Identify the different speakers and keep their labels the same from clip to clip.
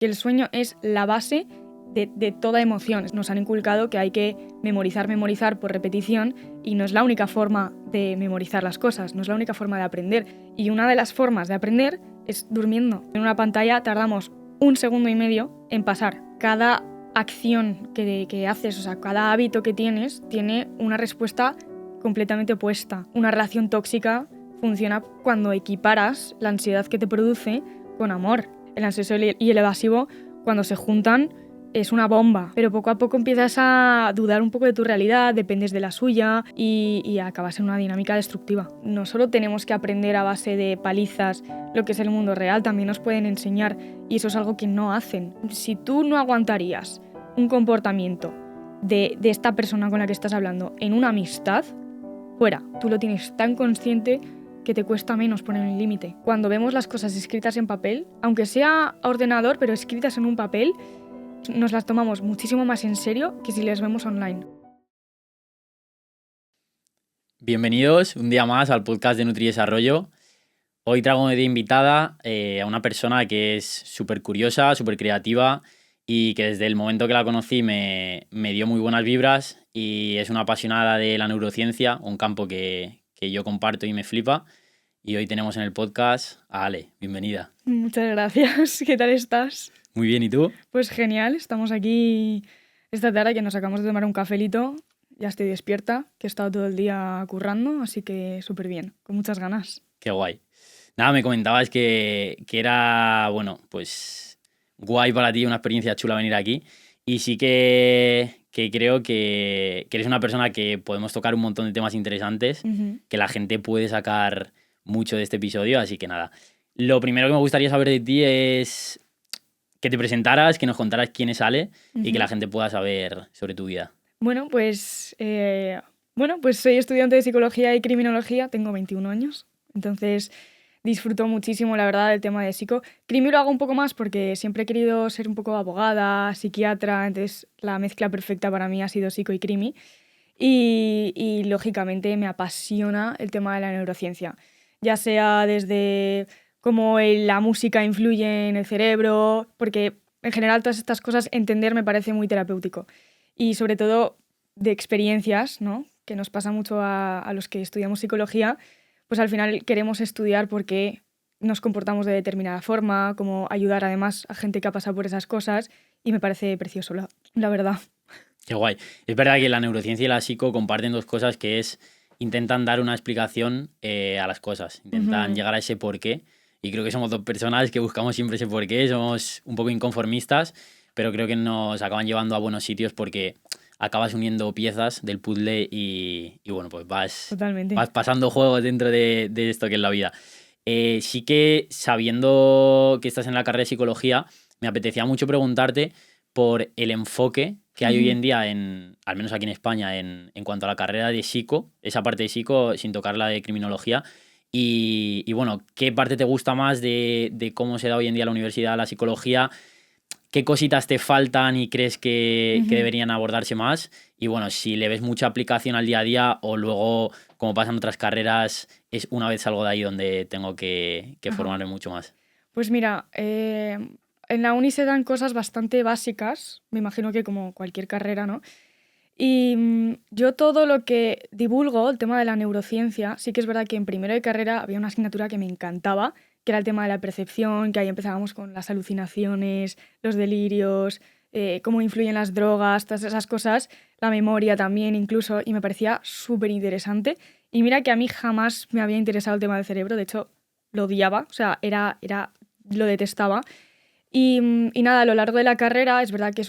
Speaker 1: que el sueño es la base de toda emoción. Nos han inculcado que hay que memorizar por repetición y no es la única forma de memorizar las cosas, no es la única forma de aprender. Y una de las formas de aprender es durmiendo. En una pantalla tardamos 1,5 segundos en pasar. Cada acción que haces, o sea, cada hábito que tienes, tiene una respuesta completamente opuesta. Una relación tóxica funciona cuando equiparas la ansiedad que te produce con amor. El ansioso y el evasivo, cuando se juntan, es una bomba, pero poco a poco empiezas a dudar un poco de tu realidad, dependes de la suya y acabas en una dinámica destructiva. No solo tenemos que aprender a base de palizas lo que es el mundo real, también nos pueden enseñar y eso es algo que no hacen. Si tú no aguantarías un comportamiento de esta persona con la que estás hablando en una amistad, fuera, tú lo tienes tan consciente que te cuesta menos poner un límite. Cuando vemos las cosas escritas en papel, aunque sea a ordenador, pero escritas en un papel, nos las tomamos muchísimo más en serio que si las vemos online.
Speaker 2: Bienvenidos un día más al podcast de Nutri Desarrollo. Hoy traigo de invitada a una persona que es súper curiosa, súper creativa y que desde el momento que la conocí me dio muy buenas vibras y es una apasionada de la neurociencia, un campo que yo comparto y me flipa. Y hoy tenemos en el podcast a Ale. Bienvenida.
Speaker 1: Muchas gracias. ¿Qué tal estás?
Speaker 2: Muy bien, ¿y tú?
Speaker 1: Pues genial, estamos aquí esta tarde que nos acabamos de tomar un cafelito. Ya estoy despierta, que he estado todo el día currando, así que súper bien, con muchas ganas.
Speaker 2: Qué guay. Nada, me comentabas que era, bueno, pues guay para ti, una experiencia chula venir aquí. Y sí que creo que eres una persona que podemos tocar un montón de temas interesantes, que la gente puede sacar mucho de este episodio, así que nada. Lo primero que me gustaría saber de ti es que te presentaras, que nos contaras quién es Ale y que la gente pueda saber sobre tu vida.
Speaker 1: Bueno, pues soy estudiante de Psicología y Criminología, tengo 21 años, entonces disfruto muchísimo, la verdad, del tema de psico. Crimi lo hago un poco más porque siempre he querido ser un poco abogada, psiquiatra, entonces la mezcla perfecta para mí ha sido psico y crimi. Y lógicamente me apasiona el tema de la neurociencia, ya sea desde cómo la música influye en el cerebro, porque en general todas estas cosas entender me parece muy terapéutico. Y sobre todo de experiencias, ¿no? Que nos pasa mucho a los que estudiamos psicología, pues al final queremos estudiar por qué nos comportamos de determinada forma, cómo ayudar además a gente que ha pasado por esas cosas y me parece precioso, la verdad.
Speaker 2: Qué guay. Es verdad que la neurociencia y la psico comparten dos cosas que es intentan dar una explicación a las cosas, intentan llegar a ese porqué y creo que somos dos personas que buscamos siempre ese porqué, somos un poco inconformistas, pero creo que nos acaban llevando a buenos sitios porque acabas uniendo piezas del puzzle y bueno, pues vas pasando juegos dentro de esto que es la vida. Sí que sabiendo que estás en la carrera de psicología, me apetecía mucho preguntarte por el enfoque que hay hoy en día, al menos aquí en España, en cuanto a la carrera de psico, esa parte de psico, sin tocar la de criminología. Y bueno, ¿qué parte te gusta más de cómo se da hoy en día la universidad, la psicología? ¿Qué cositas te faltan y crees que deberían abordarse más? Y bueno, si le ves mucha aplicación al día a día o luego, como pasa en otras carreras, es una vez salgo de ahí donde tengo que formarme mucho más.
Speaker 1: Pues mira, en la uni se dan cosas bastante básicas, me imagino que como cualquier carrera, ¿no? Y yo todo lo que divulgo, el tema de la neurociencia, sí que es verdad que en primero de carrera había una asignatura que me encantaba, que era el tema de la percepción, que ahí empezábamos con las alucinaciones, los delirios, cómo influyen las drogas, todas esas cosas, la memoria también incluso, y me parecía súper interesante. Y mira que a mí jamás me había interesado el tema del cerebro, de hecho lo odiaba, o sea, lo detestaba. Y nada, a lo largo de la carrera es verdad que es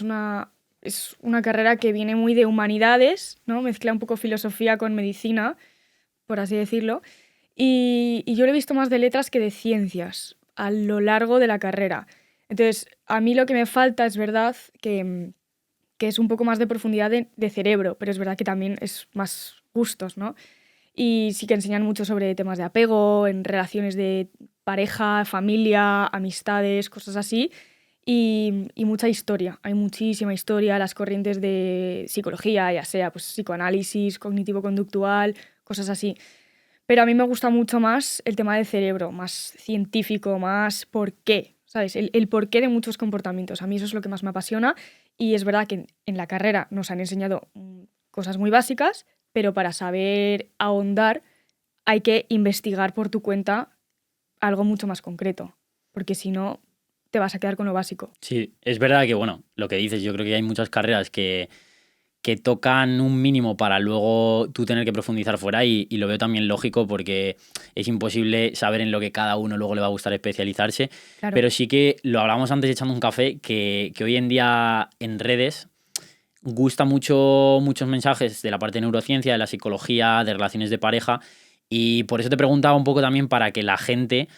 Speaker 1: una carrera que viene muy de humanidades, ¿no? Mezcla un poco filosofía con medicina, por así decirlo. Y yo lo he visto más de letras que de ciencias a lo largo de la carrera. Entonces, a mí lo que me falta es verdad que es un poco más de profundidad de cerebro, pero es verdad que también es más gustos, ¿no? Y sí que enseñan mucho sobre temas de apego, en relaciones de pareja, familia, amistades, cosas así. Y mucha historia, hay muchísima historia, las corrientes de psicología, ya sea pues, psicoanálisis, cognitivo-conductual, cosas así. Pero a mí me gusta mucho más el tema del cerebro, más científico, más por qué. ¿sabes? El porqué de muchos comportamientos. A mí eso es lo que más me apasiona y es verdad que en la carrera nos han enseñado cosas muy básicas, pero para saber ahondar hay que investigar por tu cuenta algo mucho más concreto, porque si no te vas a quedar con lo básico.
Speaker 2: Sí, es verdad que, bueno, lo que dices, yo creo que hay muchas carreras que tocan un mínimo para luego tú tener que profundizar fuera y lo veo también lógico porque es imposible saber en lo que cada uno luego le va a gustar especializarse,
Speaker 1: Claro.
Speaker 2: pero sí que lo hablábamos antes echando un café, que hoy en día en redes gusta mucho muchos mensajes de la parte de neurociencia, de la psicología, de relaciones de pareja y por eso te preguntaba un poco también para que la gente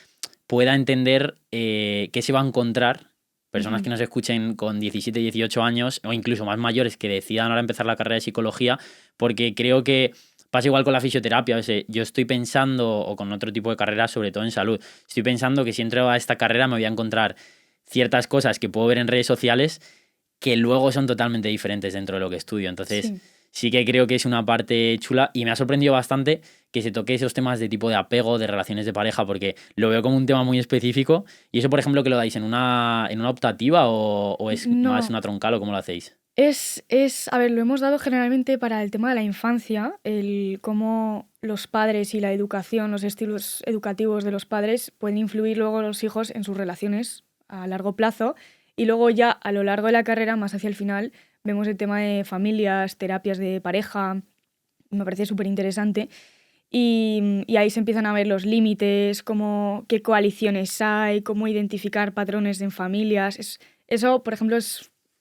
Speaker 2: pueda entender qué se va a encontrar. Personas que nos escuchen con 17, 18 años o incluso más mayores que decidan ahora empezar la carrera de psicología, porque creo que pasa igual con la fisioterapia. O sea, yo estoy pensando, o con otro tipo de carreras, sobre todo en salud, estoy pensando que si entro a esta carrera me voy a encontrar ciertas cosas que puedo ver en redes sociales que luego son totalmente diferentes dentro de lo que estudio. Entonces, sí que creo que es una parte chula y me ha sorprendido bastante que se toque esos temas de tipo de apego, de relaciones de pareja, porque lo veo como un tema muy específico. Y eso, por ejemplo, que lo dais en una optativa o es más
Speaker 1: No,
Speaker 2: una troncal o cómo lo hacéis.
Speaker 1: a ver, lo hemos dado generalmente para el tema de la infancia, el cómo los padres y la educación, los estilos educativos de los padres pueden influir luego los hijos en sus relaciones a largo plazo y luego ya a lo largo de la carrera, más hacia el final, vemos el tema de familias, terapias de pareja, me parece súper interesante y ahí se empiezan a ver los límites, cómo, qué coaliciones hay, cómo identificar patrones en familias. Eso, por ejemplo,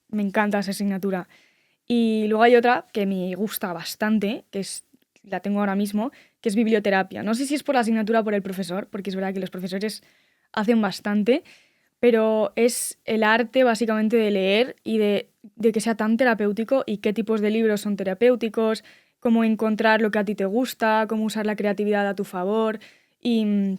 Speaker 1: me encanta esa asignatura. Y luego hay otra que me gusta bastante, la tengo ahora mismo, que es biblioterapia. No sé si es por la asignatura o por el profesor, porque es verdad que los profesores hacen bastante, pero es el arte básicamente de leer y de que sea tan terapéutico y qué tipos de libros son terapéuticos, cómo encontrar lo que a ti te gusta, cómo usar la creatividad a tu favor y,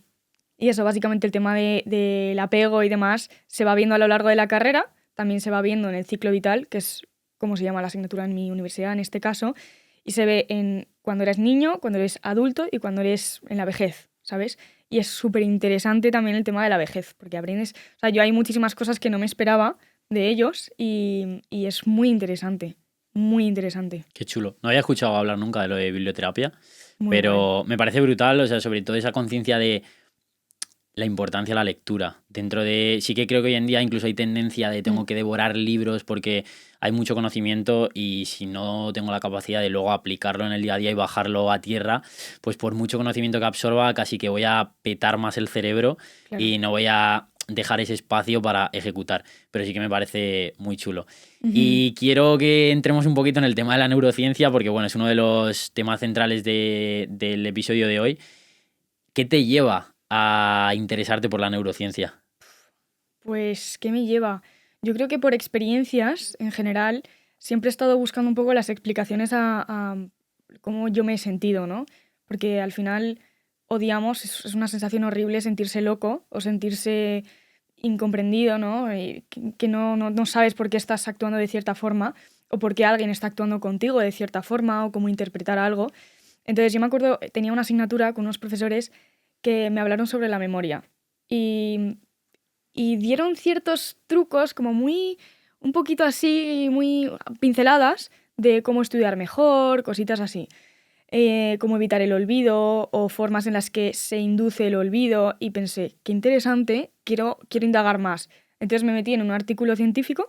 Speaker 1: y eso, básicamente el tema del apego y demás se va viendo a lo largo de la carrera, también se va viendo en el ciclo vital, que es como se llama la asignatura en mi universidad en este caso, y se ve en cuando eres niño, cuando eres adulto y cuando eres en la vejez, ¿sabes? Y es súper interesante también el tema de la vejez, porque aprendes, o sea, yo hay muchísimas cosas que no me esperaba de ellos y es muy interesante, muy interesante,
Speaker 2: Qué chulo. No había escuchado hablar nunca de lo de biblioterapia,
Speaker 1: muy guay.
Speaker 2: pero me parece brutal, o sea, sobre todo esa conciencia de la importancia de la lectura. Dentro de. Sí que creo que hoy en día incluso hay tendencia de tengo que devorar libros porque hay mucho conocimiento y si no tengo la capacidad de luego aplicarlo en el día a día y bajarlo a tierra, pues por mucho conocimiento que absorba, casi que voy a petar más el cerebro
Speaker 1: Claro.
Speaker 2: y no voy a dejar ese espacio para ejecutar. Pero sí que me parece muy chulo.
Speaker 1: Ujú.
Speaker 2: Y quiero que entremos un poquito en el tema de la neurociencia, porque bueno, es uno de los temas centrales del episodio de hoy. ¿Qué te lleva a interesarte por la neurociencia?
Speaker 1: Pues, ¿qué me lleva? Yo creo que por experiencias, en general, siempre he estado buscando un poco las explicaciones a cómo yo me he sentido, ¿no? Porque al final odiamos, es una sensación horrible sentirse loco o sentirse incomprendido, ¿no? Que no sabes por qué estás actuando de cierta forma o por qué alguien está actuando contigo de cierta forma o cómo interpretar algo. Entonces, yo me acuerdo, tenía una asignatura con unos profesores que me hablaron sobre la memoria. Y y dieron ciertos trucos como muy, un poquito así, muy pinceladas de cómo estudiar mejor, cositas así. Cómo evitar el olvido o formas en las que se induce el olvido y pensé, qué interesante, quiero indagar más. Entonces me metí en un artículo científico.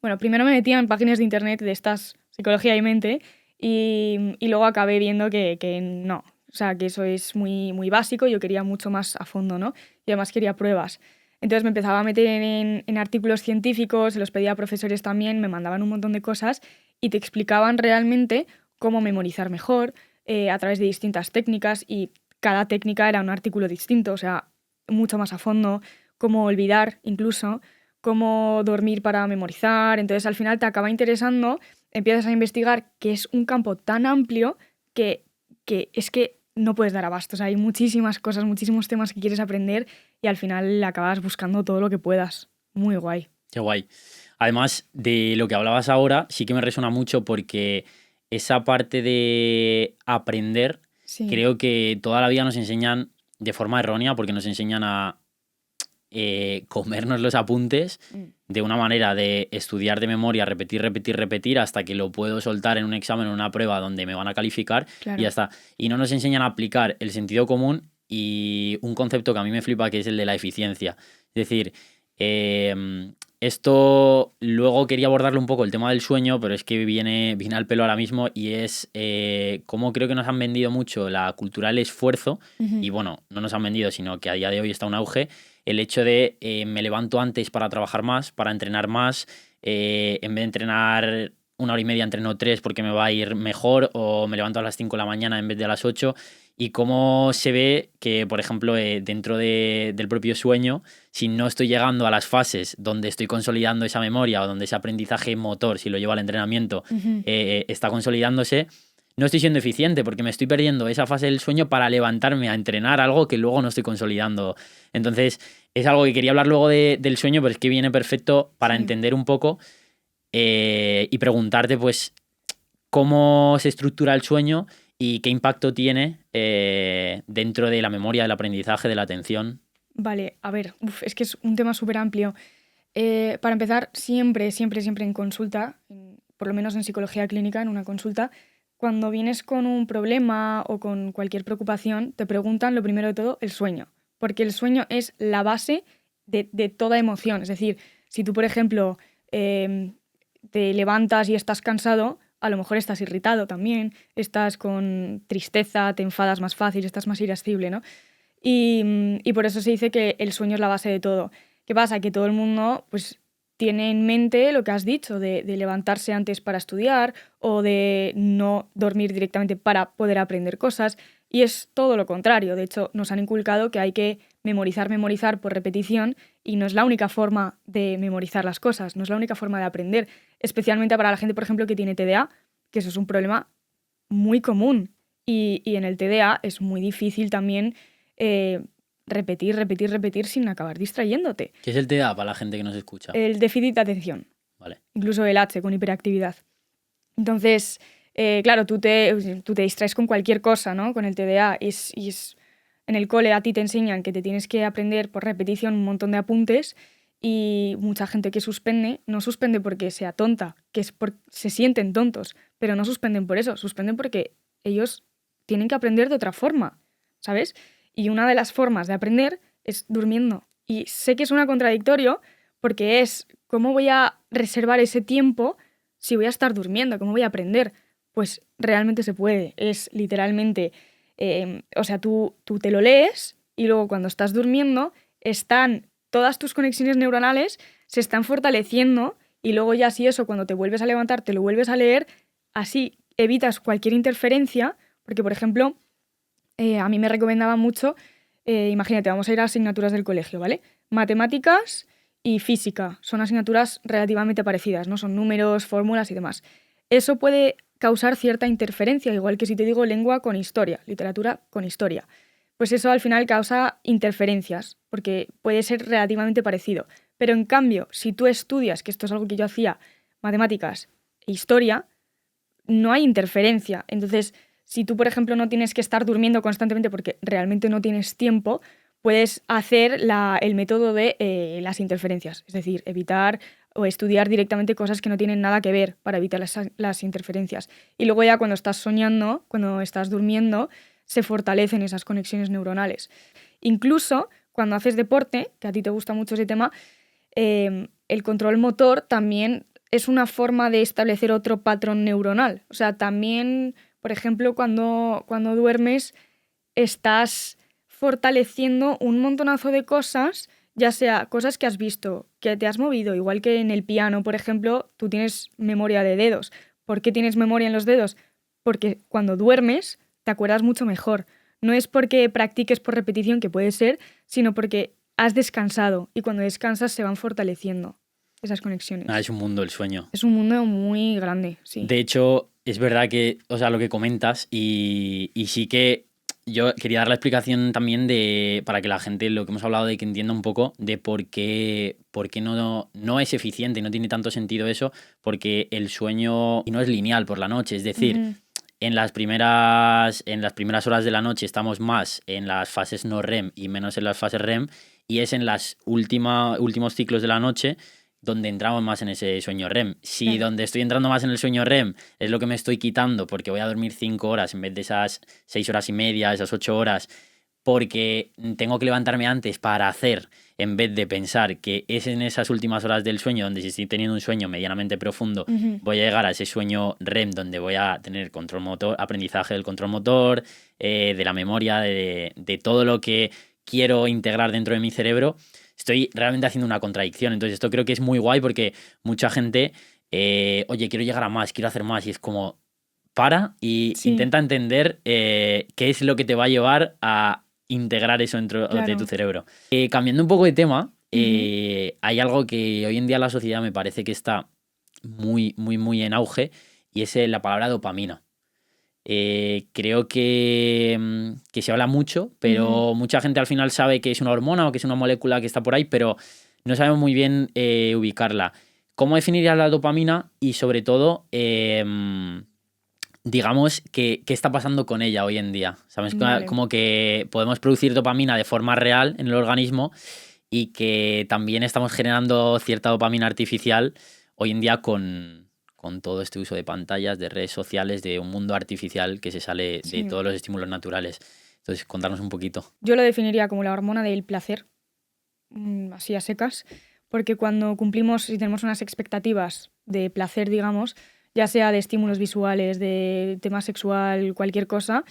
Speaker 1: Bueno, primero me metí en páginas de internet de estas, Psicología y Mente, y luego acabé viendo que no, o sea, que eso es muy, muy básico, yo quería mucho más a fondo, ¿no? Y además quería pruebas. Entonces me empezaba a meter en artículos científicos, se los pedía a profesores también, me mandaban un montón de cosas y te explicaban realmente cómo memorizar mejor a través de distintas técnicas y cada técnica era un artículo distinto, o sea, mucho más a fondo, cómo olvidar incluso, cómo dormir para memorizar. Entonces al final te acaba interesando, empiezas a investigar que es un campo tan amplio que es que no puedes dar abasto. O sea, hay muchísimas cosas, muchísimos temas que quieres aprender y al final acabas buscando todo lo que puedas. Muy guay.
Speaker 2: Qué guay. Además de lo que hablabas ahora, sí que me resuena mucho porque esa parte de aprender,
Speaker 1: Sí.
Speaker 2: creo que toda la vida nos enseñan de forma errónea porque nos enseñan a comernos los apuntes de una manera de estudiar de memoria, repetir, hasta que lo puedo soltar en un examen o en una prueba donde me van a calificar y ya está. Y no nos enseñan a aplicar el sentido común y un concepto que a mí me flipa, que es el de la eficiencia. Es decir, esto luego quería abordarlo un poco, el tema del sueño, pero es que viene al pelo ahora mismo, y es cómo creo que nos han vendido mucho la cultura del esfuerzo, y bueno, no nos han vendido, sino que a día de hoy está un auge, el hecho de me levanto antes para trabajar más, para entrenar más, en vez de entrenar 1 hora y media, entreno 3 porque me va a ir mejor, o me levanto a las 5 de la mañana en vez de a las 8, y cómo se ve que, por ejemplo, dentro del propio sueño, si no estoy llegando a las fases donde estoy consolidando esa memoria o donde ese aprendizaje motor, si lo llevo al entrenamiento, está consolidándose, no estoy siendo eficiente porque me estoy perdiendo esa fase del sueño para levantarme a entrenar algo que luego no estoy consolidando. Entonces, es algo que quería hablar luego del sueño, pero es que viene perfecto para entender un poco y preguntarte, pues, cómo se estructura el sueño y qué impacto tiene dentro de la memoria, del aprendizaje, de la atención.
Speaker 1: Vale, a ver, es que es un tema súper amplio. Para empezar, siempre en consulta, por lo menos en psicología clínica, en una consulta, cuando vienes con un problema o con cualquier preocupación, te preguntan lo primero de todo el sueño, porque el sueño es la base de toda emoción. Es decir, si tú, por ejemplo, te levantas y estás cansado, a lo mejor estás irritado también, estás con tristeza, te enfadas más fácil, estás más irascible, ¿no? Y por eso se dice que el sueño es la base de todo. ¿Qué pasa? Que todo el mundo pues, tiene en mente lo que has dicho, de levantarse antes para estudiar o de no dormir directamente para poder aprender cosas. Y es todo lo contrario. De hecho, nos han inculcado que hay que memorizar por repetición, y no es la única forma de memorizar las cosas, no es la única forma de aprender, especialmente para la gente, por ejemplo, que tiene TDA, que eso es un problema muy común. Y en el TDA es muy difícil también repetir sin acabar distrayéndote.
Speaker 2: ¿Qué es el TDA para la gente que nos escucha?
Speaker 1: El déficit de atención.
Speaker 2: Vale.
Speaker 1: Incluso el H con hiperactividad. Entonces, claro, tú te distraes con cualquier cosa, ¿no? Con el TDA. En el cole a ti te enseñan que te tienes que aprender por repetición un montón de apuntes, y mucha gente que suspende, no suspende porque sea tonta, se sienten tontos, pero no suspenden por eso, suspenden porque ellos tienen que aprender de otra forma, ¿sabes? Y una de las formas de aprender es durmiendo. Y sé que suena contradictorio porque es, ¿cómo voy a reservar ese tiempo si voy a estar durmiendo? ¿Cómo voy a aprender? Pues realmente se puede. Es literalmente, o sea, tú te lo lees y luego cuando estás durmiendo todas tus conexiones neuronales se están fortaleciendo, y luego ya si eso, cuando te vuelves a levantar, te lo vuelves a leer, así evitas cualquier interferencia, porque, por ejemplo, a mí me recomendaba mucho, imagínate, vamos a ir a asignaturas del colegio, ¿vale? Matemáticas y física son asignaturas relativamente parecidas, ¿no? Son números, fórmulas y demás. Eso puede causar cierta interferencia, igual que si te digo lengua con historia, literatura con historia. Pues eso al final causa interferencias, porque puede ser relativamente parecido. Pero en cambio, si tú estudias, que esto es algo que yo hacía, matemáticas e historia, no hay interferencia. Entonces, si tú, por ejemplo, no tienes que estar durmiendo constantemente porque realmente no tienes tiempo, puedes hacer el método de las interferencias, es decir, evitar o estudiar directamente cosas que no tienen nada que ver para evitar las interferencias. Y luego ya cuando estás soñando, cuando estás durmiendo, se fortalecen esas conexiones neuronales. Incluso cuando haces deporte, que a ti te gusta mucho ese tema, el control motor también es una forma de establecer otro patrón neuronal. O sea, también, por ejemplo, cuando duermes, estás fortaleciendo un montonazo de cosas, ya sea cosas que has visto, que te has movido, igual que en el piano, por ejemplo, tú tienes memoria de dedos. ¿Por qué tienes memoria en los dedos? Porque cuando duermes te acuerdas mucho mejor. No es porque practiques por repetición, que puede ser, sino porque has descansado, y cuando descansas se van fortaleciendo esas conexiones.
Speaker 2: Es un mundo el sueño.
Speaker 1: Es un mundo muy grande, sí.
Speaker 2: De hecho, es verdad que, o sea, lo que comentas, y sí que yo quería dar la explicación también para que la gente, lo que hemos hablado, de que entienda un poco de por qué no es eficiente y no tiene tanto sentido eso, porque el sueño no es lineal por la noche, es decir, en las primeras horas de la noche estamos más en las fases no REM y menos en las fases REM, y es en los últimos ciclos de la noche donde entramos más en ese sueño REM. Si donde estoy entrando más en el sueño REM es lo que me estoy quitando porque voy a dormir 5 horas en vez de esas 6 horas y media, esas 8 horas, porque tengo que levantarme antes para hacer, en vez de pensar que es en esas últimas horas del sueño donde si estoy teniendo un sueño medianamente profundo, voy a llegar a ese sueño REM donde voy a tener control motor, aprendizaje del control motor, de la memoria, de todo lo que quiero integrar dentro de mi cerebro. Estoy realmente haciendo una contradicción. Entonces esto creo que es muy guay porque mucha gente, oye, quiero llegar a más, quiero hacer más, y es como, para y intenta entender qué es lo que te va a llevar a integrar eso dentro de tu cerebro. Cambiando un poco de tema, hay algo que hoy en día en la sociedad me parece que está muy, muy, muy en auge, y es la palabra dopamina. Creo que se habla mucho, pero mucha gente al final sabe que es una hormona o que es una molécula que está por ahí, pero no sabemos muy bien ubicarla. ¿Cómo definirías la dopamina? Y sobre todo, digamos, ¿qué está pasando con ella hoy en día? ¿Sabes? Vale. Como que podemos producir dopamina de forma real en el organismo y que también estamos generando cierta dopamina artificial hoy en día con todo este uso de pantallas, de redes sociales, de un mundo artificial que se sale de todos los estímulos naturales. Entonces, contarnos un poquito.
Speaker 1: Yo lo definiría como la hormona del placer, así a secas, porque cuando cumplimos y tenemos unas expectativas de placer, digamos, ya sea de estímulos visuales, de tema sexual, cualquier cosa,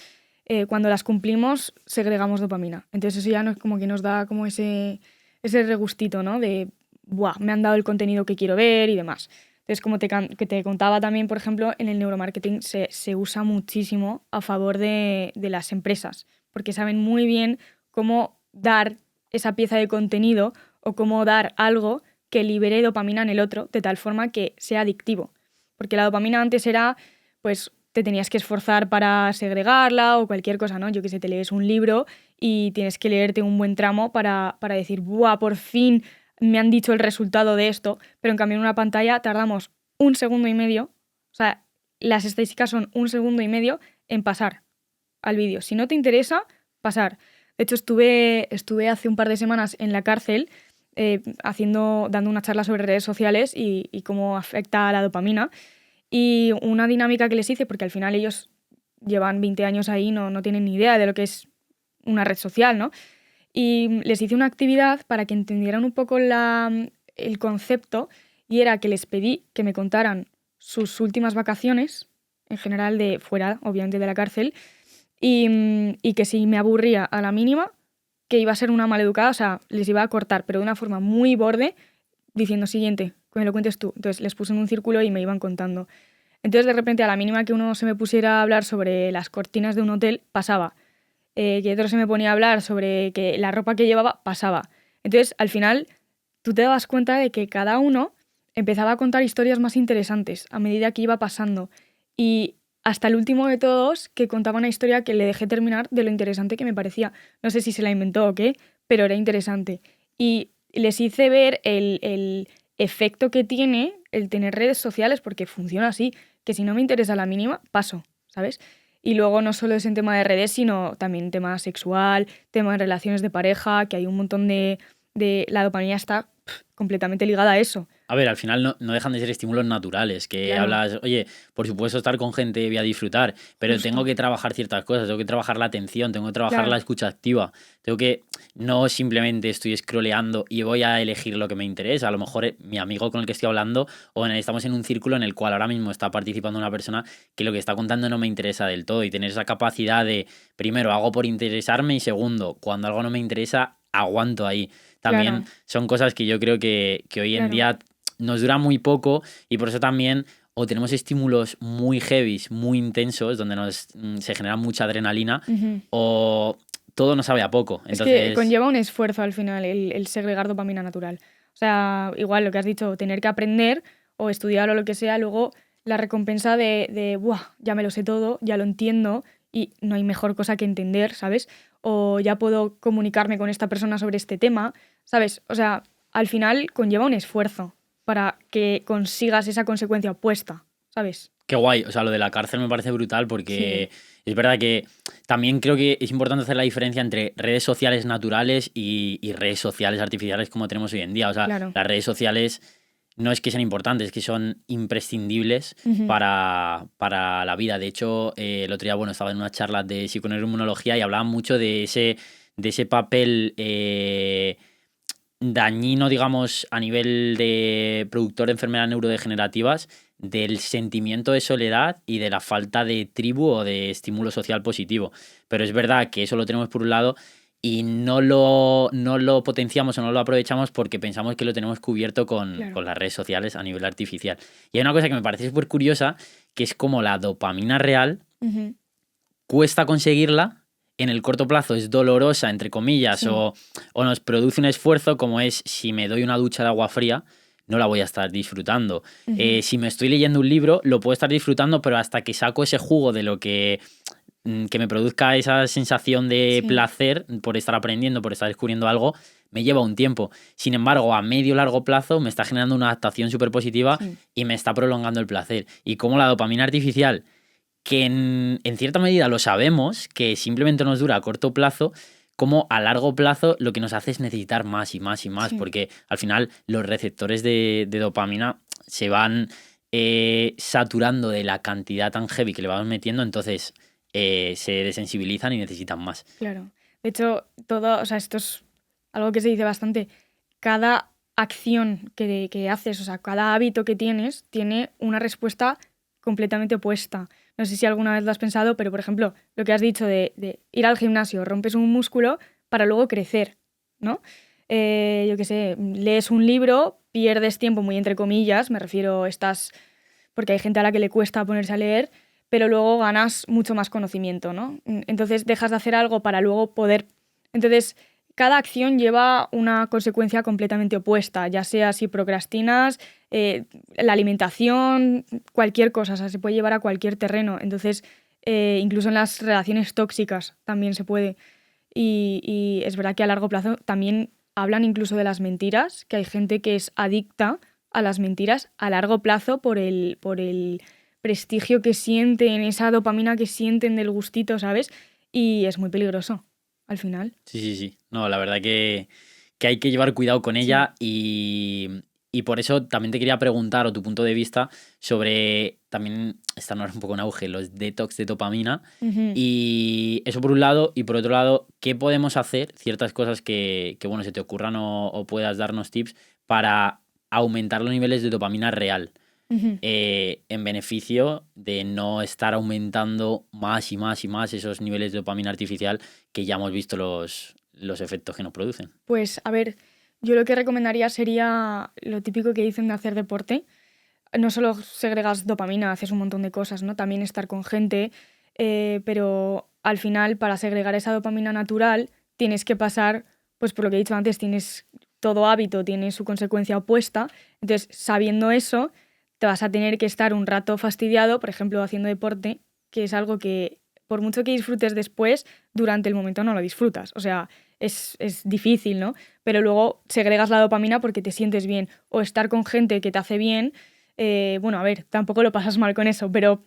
Speaker 1: cuando las cumplimos segregamos dopamina. Entonces eso ya como que nos da como ese regustito, ¿no? De, ¡buah!, me han dado el contenido que quiero ver y demás. Entonces, como que te contaba también, por ejemplo, en el neuromarketing se usa muchísimo a favor de las empresas, porque saben muy bien cómo dar esa pieza de contenido o cómo dar algo que libere dopamina en el otro, de tal forma que sea adictivo. Porque la dopamina antes era, pues, te tenías que esforzar para segregarla o cualquier cosa, ¿no? Yo qué sé, te lees un libro y tienes que leerte un buen tramo para decir, ¡buah, por fin me han dicho el resultado de esto! Pero en cambio en una pantalla tardamos 1 segundo y medio, o sea, las estadísticas son 1 segundo y medio en pasar al vídeo. Si no te interesa, pasar. De hecho, estuve hace un par de semanas en la cárcel dando una charla sobre redes sociales y cómo afecta a la dopamina. Y una dinámica que les hice, porque al final ellos llevan 20 años ahí, no tienen ni idea de lo que es una red social, ¿no? Y les hice una actividad para que entendieran un poco el concepto, y era que les pedí que me contaran sus últimas vacaciones, en general de fuera, obviamente, de la cárcel, y que si me aburría a la mínima, que iba a ser una maleducada, o sea, les iba a cortar, pero de una forma muy borde, diciendo, siguiente, que me lo cuentes tú. Entonces les puse en un círculo y me iban contando. Entonces, de repente, a la mínima que uno se me pusiera a hablar sobre las cortinas de un hotel, pasaba. Que otro se me ponía a hablar sobre que la ropa que llevaba, pasaba. Entonces, al final, tú te dabas cuenta de que cada uno empezaba a contar historias más interesantes a medida que iba pasando. Y hasta el último de todos, que contaba una historia que le dejé terminar de lo interesante que me parecía. No sé si se la inventó o qué, pero era interesante. Y les hice ver el efecto que tiene el tener redes sociales, porque funciona así, que si no me interesa la mínima, paso, ¿sabes? Y luego no solo es en tema de redes, sino también en tema sexual, tema de relaciones de pareja, que hay un montón de la dopamina está completamente ligada a eso.
Speaker 2: A ver, al final no dejan de ser estímulos naturales, que claro. Hablas, oye, por supuesto estar con gente voy a disfrutar, pero justo. Tengo que trabajar ciertas cosas, tengo que trabajar la atención, tengo que trabajar la escucha activa, tengo que, no simplemente estoy scrolleando y voy a elegir lo que me interesa, a lo mejor mi amigo con el que estoy hablando, o estamos en un círculo en el cual ahora mismo está participando una persona que lo que está contando no me interesa del todo, y tener esa capacidad de, primero, hago por interesarme, y segundo, cuando algo no me interesa, aguanto ahí. También son cosas que yo creo que hoy en día nos dura muy poco, y por eso también o tenemos estímulos muy heavies, muy intensos, donde se genera mucha adrenalina, o todo nos sabe a poco. Entonces,
Speaker 1: es que conlleva un esfuerzo al final el segregar dopamina natural. O sea, igual lo que has dicho, tener que aprender o estudiar o lo que sea, luego la recompensa de ¡buah!, ya me lo sé todo, ya lo entiendo y no hay mejor cosa que entender, ¿sabes? O ya puedo comunicarme con esta persona sobre este tema, ¿sabes? O sea, al final conlleva un esfuerzo para que consigas esa consecuencia opuesta, ¿sabes?
Speaker 2: Qué guay, o sea, lo de la cárcel me parece brutal porque
Speaker 1: Sí,
Speaker 2: es verdad que también creo que es importante hacer la diferencia entre redes sociales naturales y redes sociales artificiales como tenemos hoy en día. O sea,
Speaker 1: claro.
Speaker 2: las redes sociales no es que sean importantes, es que son imprescindibles
Speaker 1: Ujú.
Speaker 2: para la vida. De hecho, el otro día, bueno, estaba en una charla de psiconeuroinmunología y hablaban mucho de ese papel dañino, digamos, a nivel de productor de enfermedades neurodegenerativas, del sentimiento de soledad y de la falta de tribu o de estímulo social positivo. Pero es verdad que eso lo tenemos por un lado y no lo potenciamos o no lo aprovechamos porque pensamos que lo tenemos cubierto con
Speaker 1: Claro.
Speaker 2: las redes sociales a nivel artificial. Y hay una cosa que me parece súper curiosa, que es como la dopamina real
Speaker 1: Ujú.
Speaker 2: cuesta conseguirla, en el corto plazo es dolorosa, entre comillas,
Speaker 1: Sí.
Speaker 2: o nos produce un esfuerzo, como es si me doy una ducha de agua fría, no la voy a estar disfrutando.
Speaker 1: Ujú.
Speaker 2: Si me estoy leyendo un libro, lo puedo estar disfrutando, pero hasta que saco ese jugo de lo que me produzca esa sensación de
Speaker 1: Sí.
Speaker 2: placer por estar aprendiendo, por estar descubriendo algo, me lleva un tiempo. Sin embargo, a medio largo plazo me está generando una adaptación súper positiva
Speaker 1: Sí.
Speaker 2: y me está prolongando el placer. Y como la dopamina artificial que en cierta medida lo sabemos, que simplemente nos dura a corto plazo, como a largo plazo lo que nos hace es necesitar más y más y más,
Speaker 1: Sí.
Speaker 2: porque al final los receptores de dopamina se van saturando de la cantidad tan heavy que le vamos metiendo, entonces se desensibilizan y necesitan más.
Speaker 1: Claro. De hecho, todo, o sea, esto es algo que se dice bastante. Cada acción que haces, o sea, cada hábito que tienes, tiene una respuesta completamente opuesta. No sé si alguna vez lo has pensado, pero por ejemplo, lo que has dicho de ir al gimnasio, rompes un músculo para luego crecer, ¿no? Yo qué sé, lees un libro, pierdes tiempo, muy entre comillas, me refiero, estás, porque hay gente a la que le cuesta ponerse a leer, pero luego ganas mucho más conocimiento, ¿no? Entonces dejas de hacer algo para luego poder... Entonces, cada acción lleva una consecuencia completamente opuesta, ya sea si procrastinas, la alimentación, cualquier cosa, o sea, se puede llevar a cualquier terreno. Entonces, incluso en las relaciones tóxicas también se puede. Y es verdad que a largo plazo también hablan incluso de las mentiras, que hay gente que es adicta a las mentiras a largo plazo por el prestigio que sienten, esa dopamina que sienten del gustito, ¿sabes? Y es muy peligroso, al final.
Speaker 2: Sí, sí, sí. No, la verdad que hay que llevar cuidado con
Speaker 1: Sí.
Speaker 2: ella y por eso también te quería preguntar o tu punto de vista sobre también están ahora un poco en auge los detox de dopamina
Speaker 1: Ujú.
Speaker 2: y eso por un lado y por otro lado, ¿qué podemos hacer? Ciertas cosas que bueno, se te ocurran o puedas darnos tips para aumentar los niveles de dopamina real
Speaker 1: Ujú.
Speaker 2: en beneficio de no estar aumentando más y más y más esos niveles de dopamina artificial que ya hemos visto los efectos que nos producen.
Speaker 1: Pues a ver, yo lo que recomendaría sería lo típico que dicen de hacer deporte. No solo segregas dopamina, haces un montón de cosas, ¿no? También estar con gente, pero al final para segregar esa dopamina natural tienes que pasar, pues por lo que he dicho antes, tienes todo hábito, tiene su consecuencia opuesta. Entonces, sabiendo eso, te vas a tener que estar un rato fastidiado, por ejemplo, haciendo deporte, que es algo que por mucho que disfrutes después, durante el momento no lo disfrutas. O sea, es difícil, ¿no? Pero luego segregas la dopamina porque te sientes bien. O estar con gente que te hace bien, bueno, a ver, tampoco lo pasas mal con eso, pero